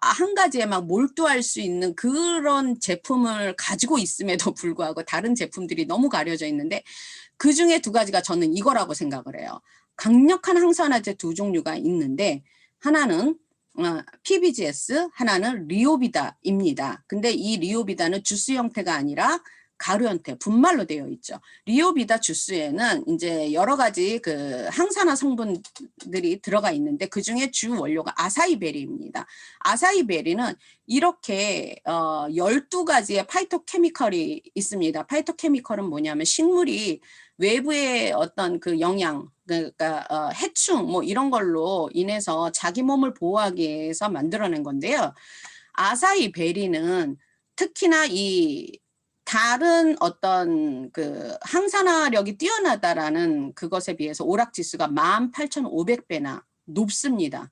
한 가지에 막 몰두할 수 있는 그런 제품을 가지고 있음에도 불구하고 다른 제품들이 너무 가려져 있는데 그 중에 2가지가 저는 이거라고 생각을 해요. 강력한 항산화제 2종류가 있는데 하나는 PBGS, 하나는 리오비다입니다. 근데 이 리오비다는 주스 형태가 아니라 가루 형태, 분말로 되어 있죠. 리오비다 주스에는 이제 여러 가지 그 항산화 성분들이 들어가 있는데 그 중에 주 원료가 아사이베리입니다. 아사이베리는 이렇게 12가지의 파이토케미컬이 있습니다. 파이토케미컬은 뭐냐면 식물이 외부의 어떤 그 영양, 그러니까 해충 뭐 이런 걸로 인해서 자기 몸을 보호하기 위해서 만들어낸 건데요. 아사이베리는 특히나 이 다른 어떤 그 항산화력이 뛰어나다라는 그것에 비해서 오락지수가 18,500배나 높습니다.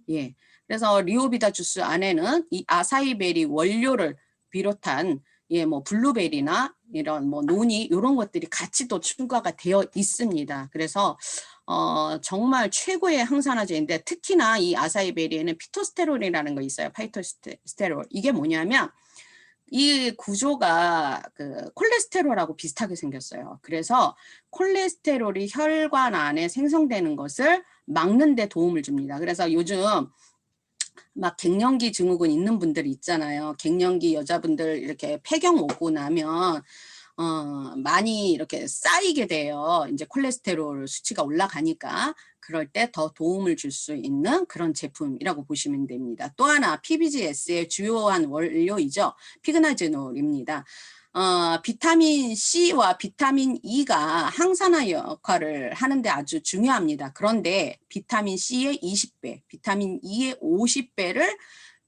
예. 그래서 리오비다 주스 안에는 이 아사이베리 원료를 비롯한 뭐 블루베리나 이런 뭐 노니 이런 것들이 같이 또 추가가 되어 있습니다. 그래서 정말 최고의 항산화제인데 특히나 이 아사이베리에는 피토스테롤이라는 거 있어요. 파이토스테롤. 이게 뭐냐면 이 구조가 그 콜레스테롤하고 비슷하게 생겼어요. 그래서 콜레스테롤이 혈관 안에 생성되는 것을 막는 데 도움을 줍니다. 그래서 요즘 막 갱년기 증후군 있는 분들 있잖아요. 갱년기 여자분들 이렇게 폐경 오고 나면 많이 이렇게 쌓이게 돼요. 이제 콜레스테롤 수치가 올라가니까 그럴 때 더 도움을 줄 수 있는 그런 제품이라고 보시면 됩니다. 또 하나 PBGS의 주요한 원료이죠. 피그나제놀입니다. 비타민 C와 비타민 E가 항산화 역할을 하는데 아주 중요합니다. 그런데 비타민 C의 20배, 비타민 E의 50배를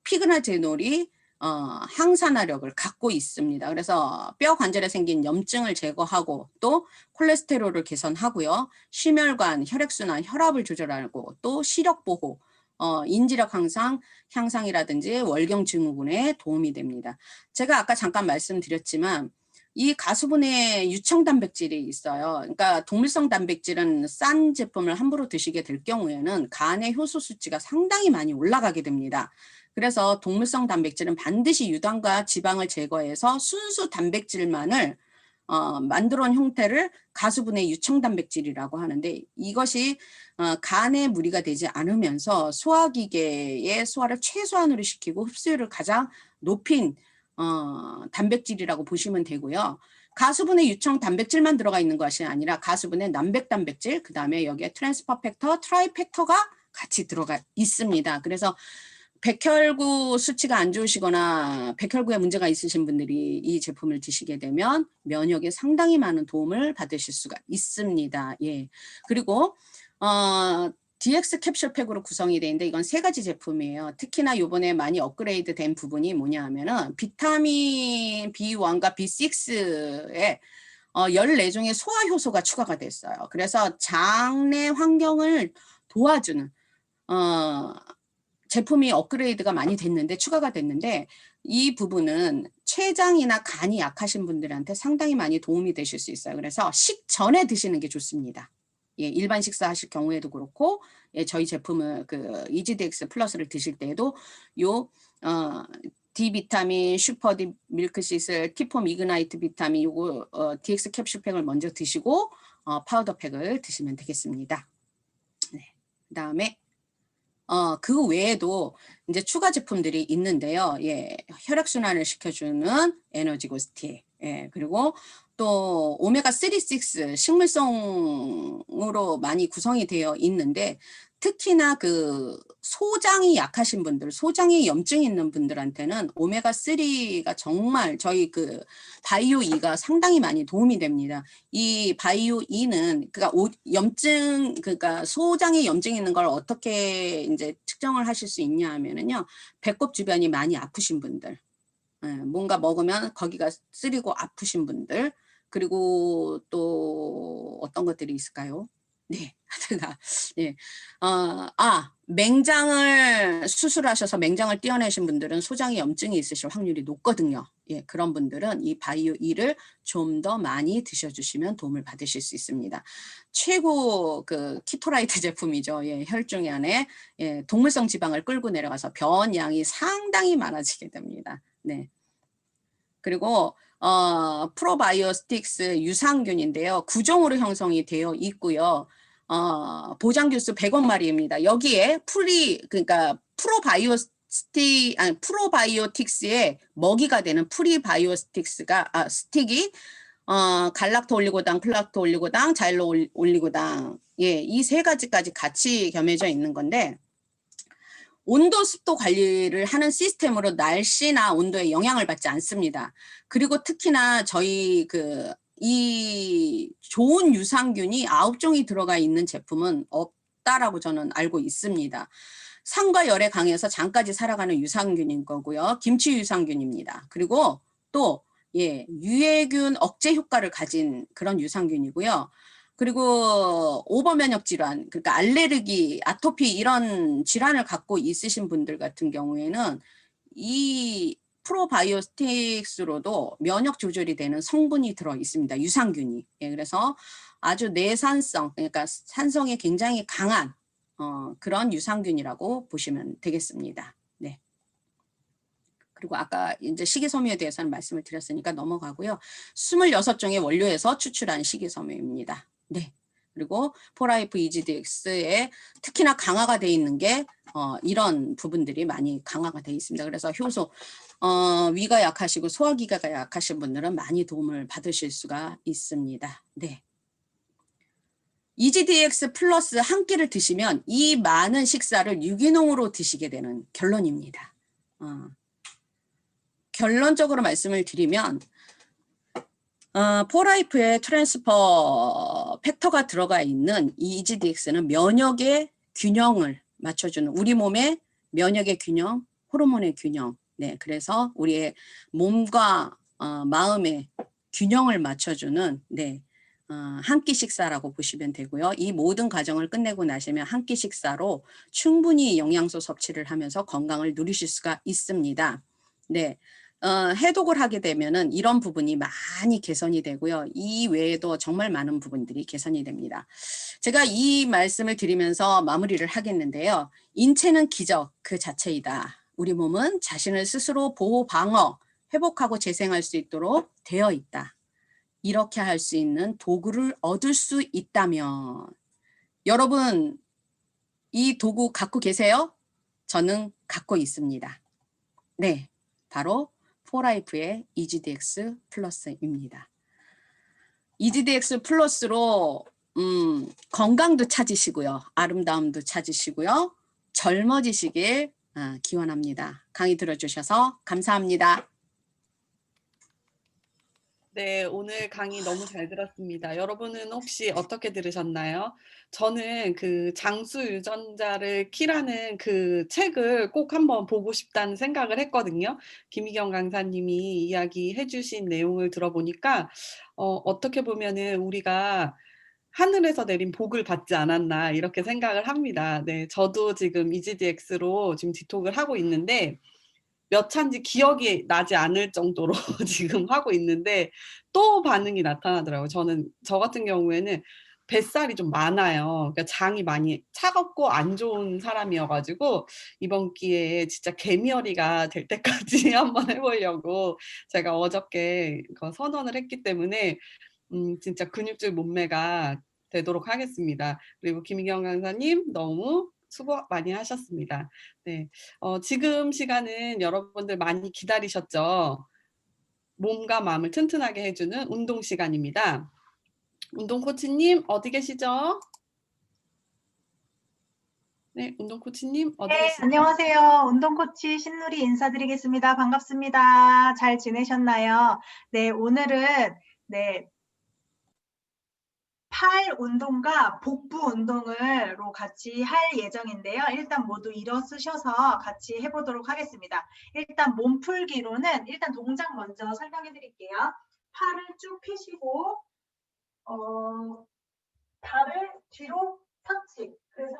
피그나제놀이 항산화력을 갖고 있습니다. 그래서 뼈 관절에 생긴 염증을 제거하고 또 콜레스테롤을 개선하고요. 심혈관, 혈액순환, 혈압을 조절하고 또 시력 보호, 인지력 향상이라든지 월경 증후군에 도움이 됩니다. 제가 아까 잠깐 말씀드렸지만 이 가수분해 유청 단백질이 있어요. 그러니까 동물성 단백질은 싼 제품을 함부로 드시게 될 경우에는 간의 효소 수치가 상당히 많이 올라가게 됩니다. 그래서 동물성 단백질은 반드시 유당과 지방을 제거해서 순수 단백질만을 만들어 온 형태를 가수분해 유청 단백질이라고 하는데 이것이 간에 무리가 되지 않으면서 소화기계의 소화를 최소한으로 시키고 흡수율을 가장 높인 단백질이라고 보시면 되고요. 가수분해 유청 단백질만 들어가 있는 것이 아니라 가수분해 남백 단백질, 그 다음에 여기에 트랜스퍼 팩터, 트라이팩터가 같이 들어가 있습니다. 그래서 백혈구 수치가 안 좋으시거나 백혈구에 문제가 있으신 분들이 이 제품을 드시게 되면 면역에 상당히 많은 도움을 받으실 수가 있습니다. 예. 그리고 DX 캡슐팩으로 구성이 되어 있는데 이건 3가지 제품이에요. 특히나 이번에 많이 업그레이드 된 부분이 뭐냐 하면은 비타민 B1과 B6에 14종의 소화 효소가 추가가 됐어요. 그래서 장내 환경을 도와주는 제품이 업그레이드가 많이 됐는데 추가가 됐는데 이 부분은 췌장이나 간이 약하신 분들한테 상당히 많이 도움이 되실 수 있어요. 그래서 식전에 드시는 게 좋습니다. 예, 일반 식사하실 경우에도 그렇고 예, 저희 제품을 그 이지디엑스 플러스를 드실 때에도 요 D 비타민, 슈퍼 D 밀크시슬, 티폼 이그나이트 비타민 요거 DX 캡슐팩을 먼저 드시고 파우더 팩을 드시면 되겠습니다. 네. 그다음에 그 외에도 이제 추가 제품들이 있는데요. 예, 혈액순환을 시켜주는 에너지 고스티. 예, 그리고 또 오메가3, 6 식물성으로 많이 구성이 되어 있는데 특히나 그 소장이 약하신 분들, 소장에 염증이 있는 분들한테는 오메가3가 정말 저희 그 바이오 E가 상당히 많이 도움이 됩니다. 이 바이오 E는 그러니까 염증 그러니까 소장에 염증이 있는 걸 어떻게 이제 측정을 하실 수 있냐 하면은요. 배꼽 주변이 많이 아프신 분들. 예, 뭔가 먹으면 거기가 쓰리고 아프신 분들. 그리고 또 어떤 것들이 있을까요? 네, 하다가 네, 맹장을 수술하셔서 맹장을 떼어내신 분들은 소장에 염증이 있으실 확률이 높거든요. 예, 그런 분들은 이 바이오 E를 좀 더 많이 드셔주시면 도움을 받으실 수 있습니다. 최고 그 키토라이트 제품이죠. 예, 혈중 안에 예, 동물성 지방을 끌고 내려가서 변양이 상당히 많아지게 됩니다. 네. 그리고 프로바이오스틱스 유산균인데요. 9종으로 형성이 되어 있고요. 보장규수 100억 마리입니다. 여기에 그러니까 프로바이오틱스의 먹이가 되는 프리바이오스틱스가 스틱이 갈락토 올리고당, 플락토 올리고당, 자일로 올리고당 예, 이 3가지까지 같이 겸해져 있는 건데 온도 습도 관리를 하는 시스템으로 날씨나 온도에 영향을 받지 않습니다. 그리고 특히나 저희 이 좋은 유산균이 9종이 들어가 있는 제품은 없다라고 저는 알고 있습니다. 산과 열에 강해서 장까지 살아가는 유산균인 거고요. 김치 유산균입니다. 그리고 또 예, 유해균 억제 효과를 가진 그런 유산균이고요. 그리고 오버면역 질환, 그러니까 알레르기, 아토피 이런 질환을 갖고 있으신 분들 같은 경우에는 이 프로바이오스틱스로도 면역 조절이 되는 성분이 들어 있습니다. 유산균이. 예, 그래서 아주 내산성, 그러니까 산성이 굉장히 강한 그런 유산균이라고 보시면 되겠습니다. 네. 그리고 아까 이제 식이섬유에 대해서는 말씀을 드렸으니까 넘어가고요. 26종의 원료에서 추출한 식이섬유입니다. 네. 그리고 포라이프 EGDX에 특히나 강화가 되어 있는 게 이런 부분들이 많이 강화가 되어 있습니다. 그래서 효소, 위가 약하시고 소화기가 약하신 분들은 많이 도움을 받으실 수가 있습니다. 네. EGDX 플러스 한 끼를 드시면 이 많은 식사를 유기농으로 드시게 되는 결론입니다. 결론적으로 말씀을 드리면 포라이프의 트랜스퍼 팩터가 들어가 있는 EGDX는 면역의 균형을 맞춰주는 우리 몸의 면역의 균형, 호르몬의 균형. 네, 그래서 우리의 몸과 마음의 균형을 맞춰주는 한 끼 식사라고 보시면 되고요. 이 모든 과정을 끝내고 나시면 한 끼 식사로 충분히 영양소 섭취를 하면서 건강을 누리실 수가 있습니다. 네. 해독을 하게 되면은 이런 부분이 많이 개선이 되고요. 이 외에도 정말 많은 부분들이 개선이 됩니다. 제가 이 말씀을 드리면서 마무리를 하겠는데요. 인체는 기적 그 자체이다. 우리 몸은 자신을 스스로 보호, 방어, 회복하고 재생할 수 있도록 되어 있다. 이렇게 할 수 있는 도구를 얻을 수 있다면 여러분 이 도구 갖고 계세요? 저는 갖고 있습니다. 네, 바로 포라이프의 EGDX 플러스입니다. EGDX 플러스로 건강도 찾으시고요. 아름다움도 찾으시고요. 젊어지시길 기원합니다. 강의 들어주셔서 감사합니다. 네, 오늘 강의 너무 잘 들었습니다. 여러분은 혹시 어떻게 들으셨나요? 저는 그 장수 유전자를 키라는 그 책을 꼭 한번 보고 싶다는 생각을 했거든요. 김희경 강사님이 이야기해 주신 내용을 들어보니까 어떻게 보면은 우리가 하늘에서 내린 복을 받지 않았나 이렇게 생각을 합니다. 네, 저도 지금 EGDX로 지금 디톡을 하고 있는데 몇 차인지 기억이 나지 않을 정도로 지금 하고 있는데 또 반응이 나타나더라고요. 저 같은 경우에는 뱃살이 좀 많아요. 그러니까 장이 많이 차갑고 안 좋은 사람이어 가지고 이번 기회에 진짜 개미어리가 될 때까지 한번 해 보려고 제가 어저께 선언을 했기 때문에 진짜 근육질 몸매가 되도록 하겠습니다. 그리고 김희경 강사님 너무 수고 많이 하셨습니다. 네. 지금 시간은 여러분들 많이 기다리셨죠? 몸과 마음을 튼튼하게 해주는 운동 시간입니다. 운동 코치님 어디 계시죠? 네, 운동 코치님 어디 네, 계시죠? 안녕하세요. 운동 코치 신누리 인사드리겠습니다. 반갑습니다. 잘 지내셨나요? 네, 오늘은 팔 운동과 복부 운동으로 같이 할 예정인데요. 일단 모두 일어서셔서 같이 해보도록 하겠습니다. 일단 몸풀기로는 일단 동작 먼저 설명해 드릴게요. 팔을 쭉 펴시고 발을 뒤로 터치. 그래서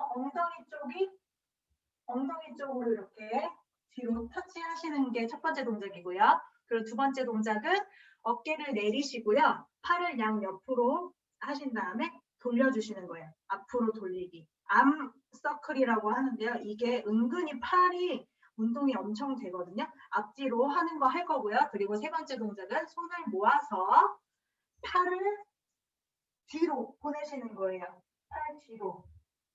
엉덩이 쪽으로 이렇게 뒤로 터치하시는 게 첫 번째 동작이고요. 그리고 두 번째 동작은 어깨를 내리시고요. 팔을 양옆으로 하신 다음에 돌려주시는 거예요. 앞으로 돌리기. 암 서클이라고 하는데요. 이게 은근히 팔이 운동이 엄청 되거든요. 앞뒤로 하는 거 할 거고요. 그리고 세 번째 동작은 손을 모아서 팔을 뒤로 보내시는 거예요. 팔 뒤로.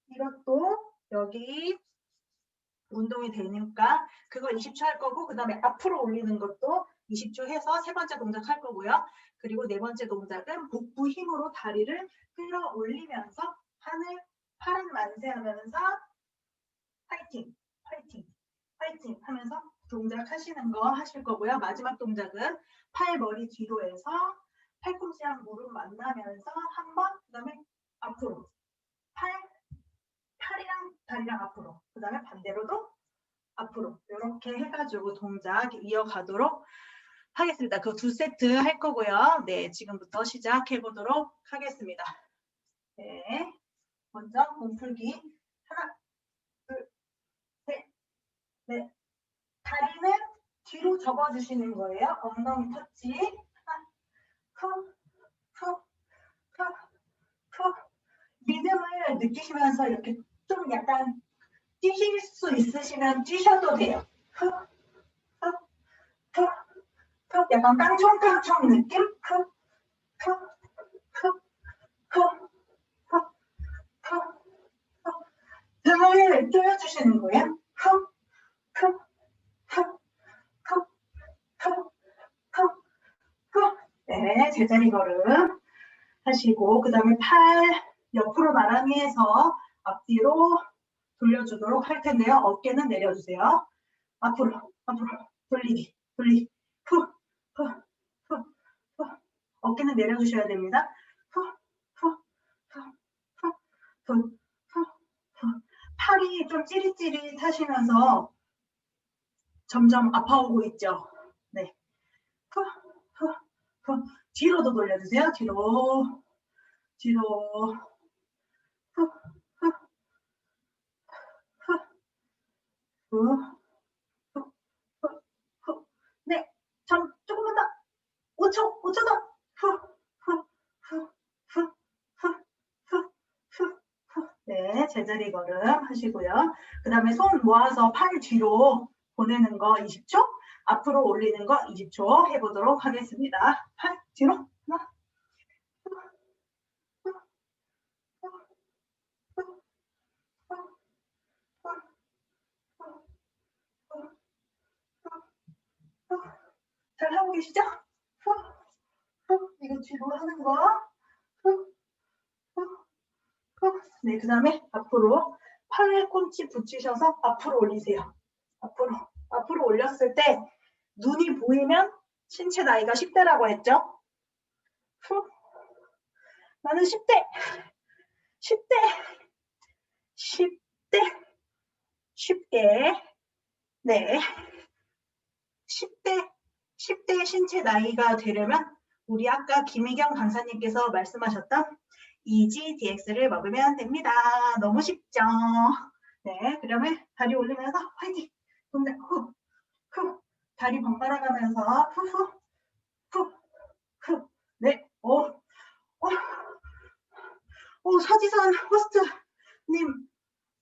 이것도 여기 운동이 되니까 그거 20초 할 거고 그다음에 앞으로 올리는 것도 20초 해서 세 번째 동작 할 거고요. 그리고 네 번째 동작은 복부 힘으로 다리를 끌어올리면서 하늘 팔은 만세하면서 파이팅, 파이팅, 파이팅 하면서 동작 하시는 거 하실 거고요. 마지막 동작은 팔 머리 뒤로 해서 팔꿈치랑 무릎 만나면서 한 번, 그다음에 앞으로 팔이랑 다리랑 앞으로, 그 다음에 반대로도 앞으로 이렇게 해가지고 동작 이어가도록 하겠습니다. 그 두 세트 할 거고요. 네, 지금부터 시작해 보도록 하겠습니다. 네, 먼저 몸풀기 하나, 둘, 셋, 넷. 다리는 뒤로 접어주시는 거예요. 엉덩이 터치. 하나, 후, 후, 후, 후. 리듬을 느끼시면서 이렇게 좀 약간 뛰실 수 있으시면 뛰셔도 돼요. 후, 후, 약간 깡총깡총 느낌? 후, 후, 후, 후, 후, 후, 후. 등을 조여주시는 거예요. 후, 후, 후, 후, 후, 후, 후. 네, 제자리 걸음 하시고 그 다음에 팔 옆으로 나란히 해서 앞뒤로 돌려주도록 할 텐데요. 어깨는 내려주세요. 앞으로, 앞으로, 돌리기, 돌리기, 후, 후, 후, 후. 어깨는 내려주셔야 됩니다. 후, 후, 후, 후, 후, 후, 후. 팔이 좀 찌릿찌릿하시면서 점점 아파오고 있죠. 네. 후, 후, 후. 뒤로도 돌려주세요. 뒤로, 뒤로, 후, 후, 후, 후, 후, 후, 후. 네. 조금만 더. 5초, 5초 더. 후, 후, 후, 후, 후, 후, 후, 후. 네, 제자리 걸음 하시고요. 그 다음에 손 모아서 팔 뒤로 보내는 거 20초, 앞으로 올리는 거 20초 해보도록 하겠습니다. 팔 뒤로, 하나, 후, 후, 후, 후, 후, 후, 후, 후. 잘 하고 계시죠? 후, 후. 이거 뒤로 하는 거. 후, 후, 후. 네, 그 다음에 앞으로 팔꿈치 붙이셔서 앞으로 올리세요. 앞으로 올렸을 때 눈이 보이면 신체 나이가 10대라고 했죠? 후. 나는 10대, 10대, 10대, 쉽게. 네. 10대 신체 나이가 되려면 우리 아까 김희경 강사님께서 말씀하셨던 EGDX를 먹으면 됩니다. 너무 쉽죠? 네, 그러면 다리 올리면서 화이팅! 동작 후, 후, 다리 번갈아 가면서 후, 후, 후, 후. 네, 서지선 호스트님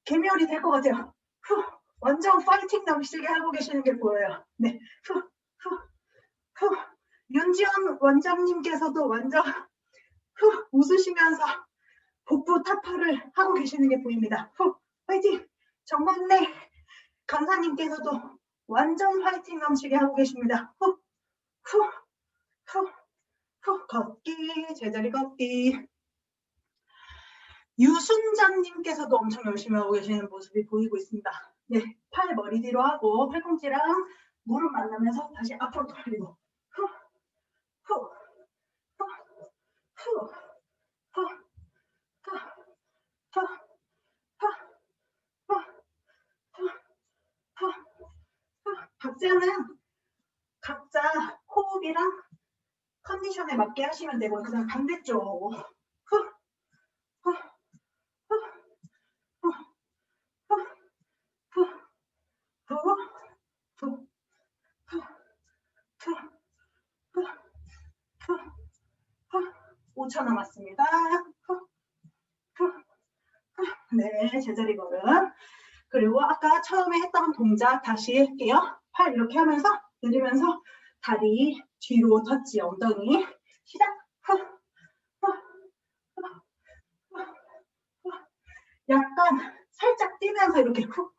개멸이 될 것 같아요. 후, 완전 파이팅 넘치게 하고 계시는 게 보여요. 네, 후, 후, 후. 윤지원 원장님께서도 완전 후, 웃으시면서 복부 타파를 하고 계시는 게 보입니다. 후, 화이팅! 정광래 강사님께서도 완전 화이팅 넘치게 하고 계십니다. 후, 후, 후, 후. 걷기, 제자리 걷기. 유순자님께서도 엄청 열심히 하고 계시는 모습이 보이고 있습니다. 네, 팔 머리 뒤로 하고 팔꿈치랑 무릎 만나면서 다시 앞으로 돌리고 후, 후, 후, 후, 후, 후, 후, 후, 후, 후, 후. 박자는 각자 호흡이랑 컨디션에 맞게 하시면 되고 그다음 반대쪽 후, 후, 후, 후, 후, 후, 후, 후, 후, 후, 후, 후. 5초 남았습니다. 후, 후, 후. 네, 제자리 걸음. 그리고 아까 처음에 했던 동작 다시 할게요. 팔 이렇게 하면서 내리면서 다리 뒤로 터치 엉덩이 시작. 후, 후, 후, 후, 후. 약간 살짝 뛰면서 이렇게 후,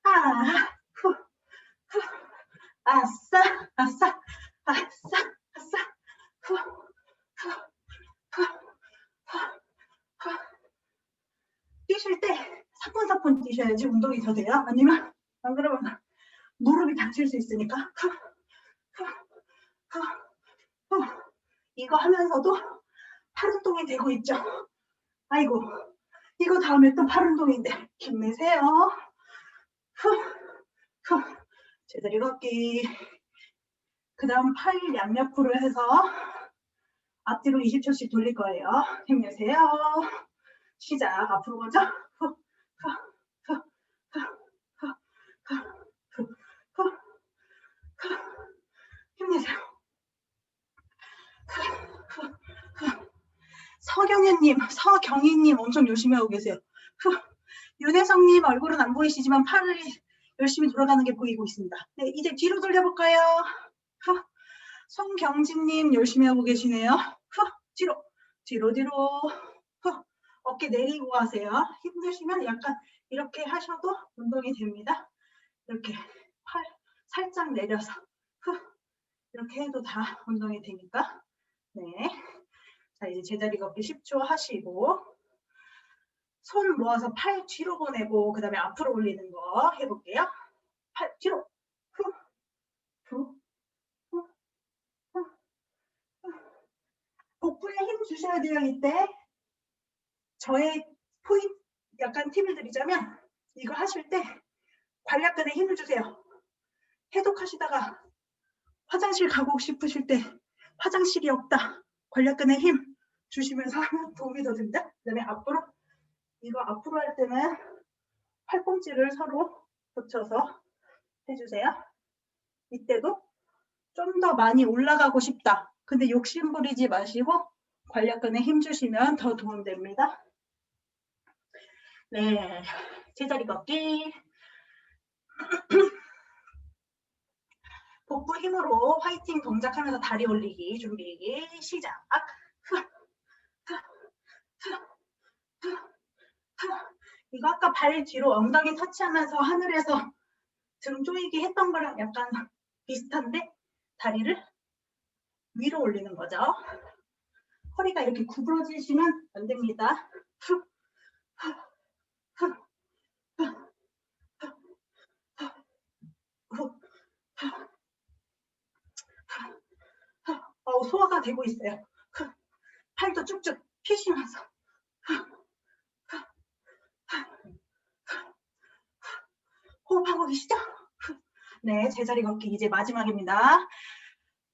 후, 후, 아싸, 아싸, 아싸, 아싸, 후, 후, 후, 후, 후. 뛰실 때 사뿐사뿐 뛰셔야지 운동이 더 돼요. 아니면 안 그러면 무릎이 다칠 수 있으니까 후, 후, 후, 후. 이거 하면서도 팔 운동이 되고 있죠. 아이고, 이거 다음에 또 팔 운동인데 힘내세요. 후, 후. 제자리 걷기. 그 다음 팔 양옆으로 해서 앞뒤로 20초씩 돌릴 거예요. 힘내세요. 시작. 앞으로 먼저. 후, 후, 후, 후, 후, 후, 후, 후, 후. 힘내세요. 후, 후, 후. 서경혜님, 서경희님 엄청 열심히 하고 계세요. 후. 윤혜성님 얼굴은 안 보이시지만 팔이 열심히 돌아가는 게 보이고 있습니다. 네, 이제 뒤로 돌려볼까요? 후. 송경진님 열심히 하고 계시네요. 뒤로, 뒤로, 뒤로. 어깨 내리고 하세요. 힘드시면 약간 이렇게 하셔도 운동이 됩니다. 이렇게 팔 살짝 내려서 이렇게 해도 다 운동이 되니까. 네. 자, 이제 제자리 걷기 10초 하시고 손 모아서 팔 뒤로 보내고 그 다음에 앞으로 올리는 거 해볼게요. 팔 뒤로. 복부에 힘 주셔야 돼요. 이때 저의 포인트 약간 팁을 드리자면 이거 하실 때 관략근에 힘을 주세요. 해독하시다가 화장실 가고 싶으실 때 화장실이 없다. 관략근에 힘 주시면서 하면 도움이 더 됩니다. 그 다음에 앞으로 이거 앞으로 할 때는 팔꿈치를 서로 붙여서 해주세요. 이때도 좀 더 많이 올라가고 싶다. 근데 욕심 부리지 마시고 관략근에 힘 주시면 더 도움됩니다. 네, 제자리 걷기. 복부 힘으로 화이팅 동작하면서 다리 올리기 준비 시작. 이거 아까 발 뒤로 엉덩이 터치하면서 하늘에서 등 조이기 했던 거랑 약간 비슷한데 다리를 위로 올리는 거죠. 허리가 이렇게 구부러지시면 안 됩니다. 소화가 되고 있어요. 팔도 쭉쭉 펴시면서 호흡하고 계시죠? 네, 제자리 걷기 이제 마지막입니다.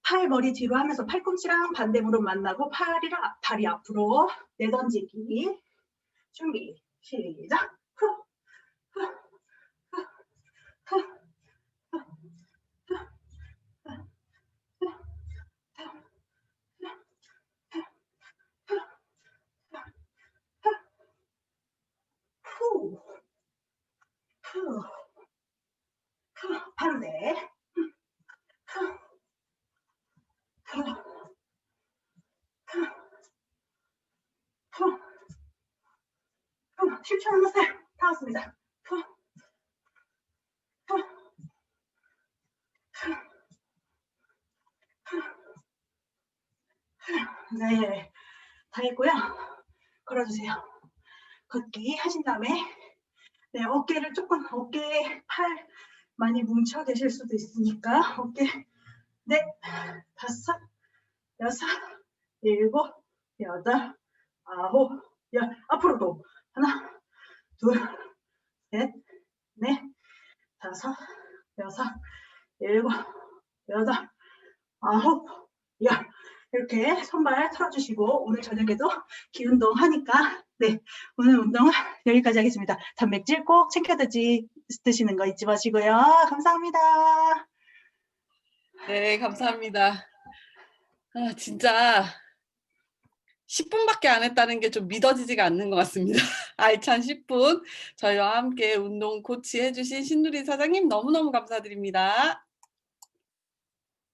팔 머리 뒤로 하면서 팔꿈치랑 반대 무릎 만나고 팔이랑 다리 앞으로 내던지기 준비 시작. 반대. 10초 남았어요. 다 왔습니다. 네, 다 했고요. 걸어주세요. 걷기 하신 다음에 네, 어깨를 조금 어깨에 팔 많이 뭉쳐 계실 수도 있으니까 어깨 넷, 다섯, 여섯, 일곱, 여덟, 아홉, 열 앞으로도 하나, 둘, 셋, 넷, 다섯, 여섯, 일곱, 여덟, 아홉, 열 이렇게 손발 털어주시고 오늘 저녁에도 기운동 하니까 네 오늘 운동은 여기까지 하겠습니다. 단백질 꼭 챙겨 드시는 거 잊지 마시고요. 감사합니다. 네, 감사합니다. 진짜 10분밖에 안 했다는 게 좀 믿어지지가 않는 것 같습니다. 알찬 10분 저희와 함께 운동 코치 해주신 신누리 사장님 너무너무 감사드립니다.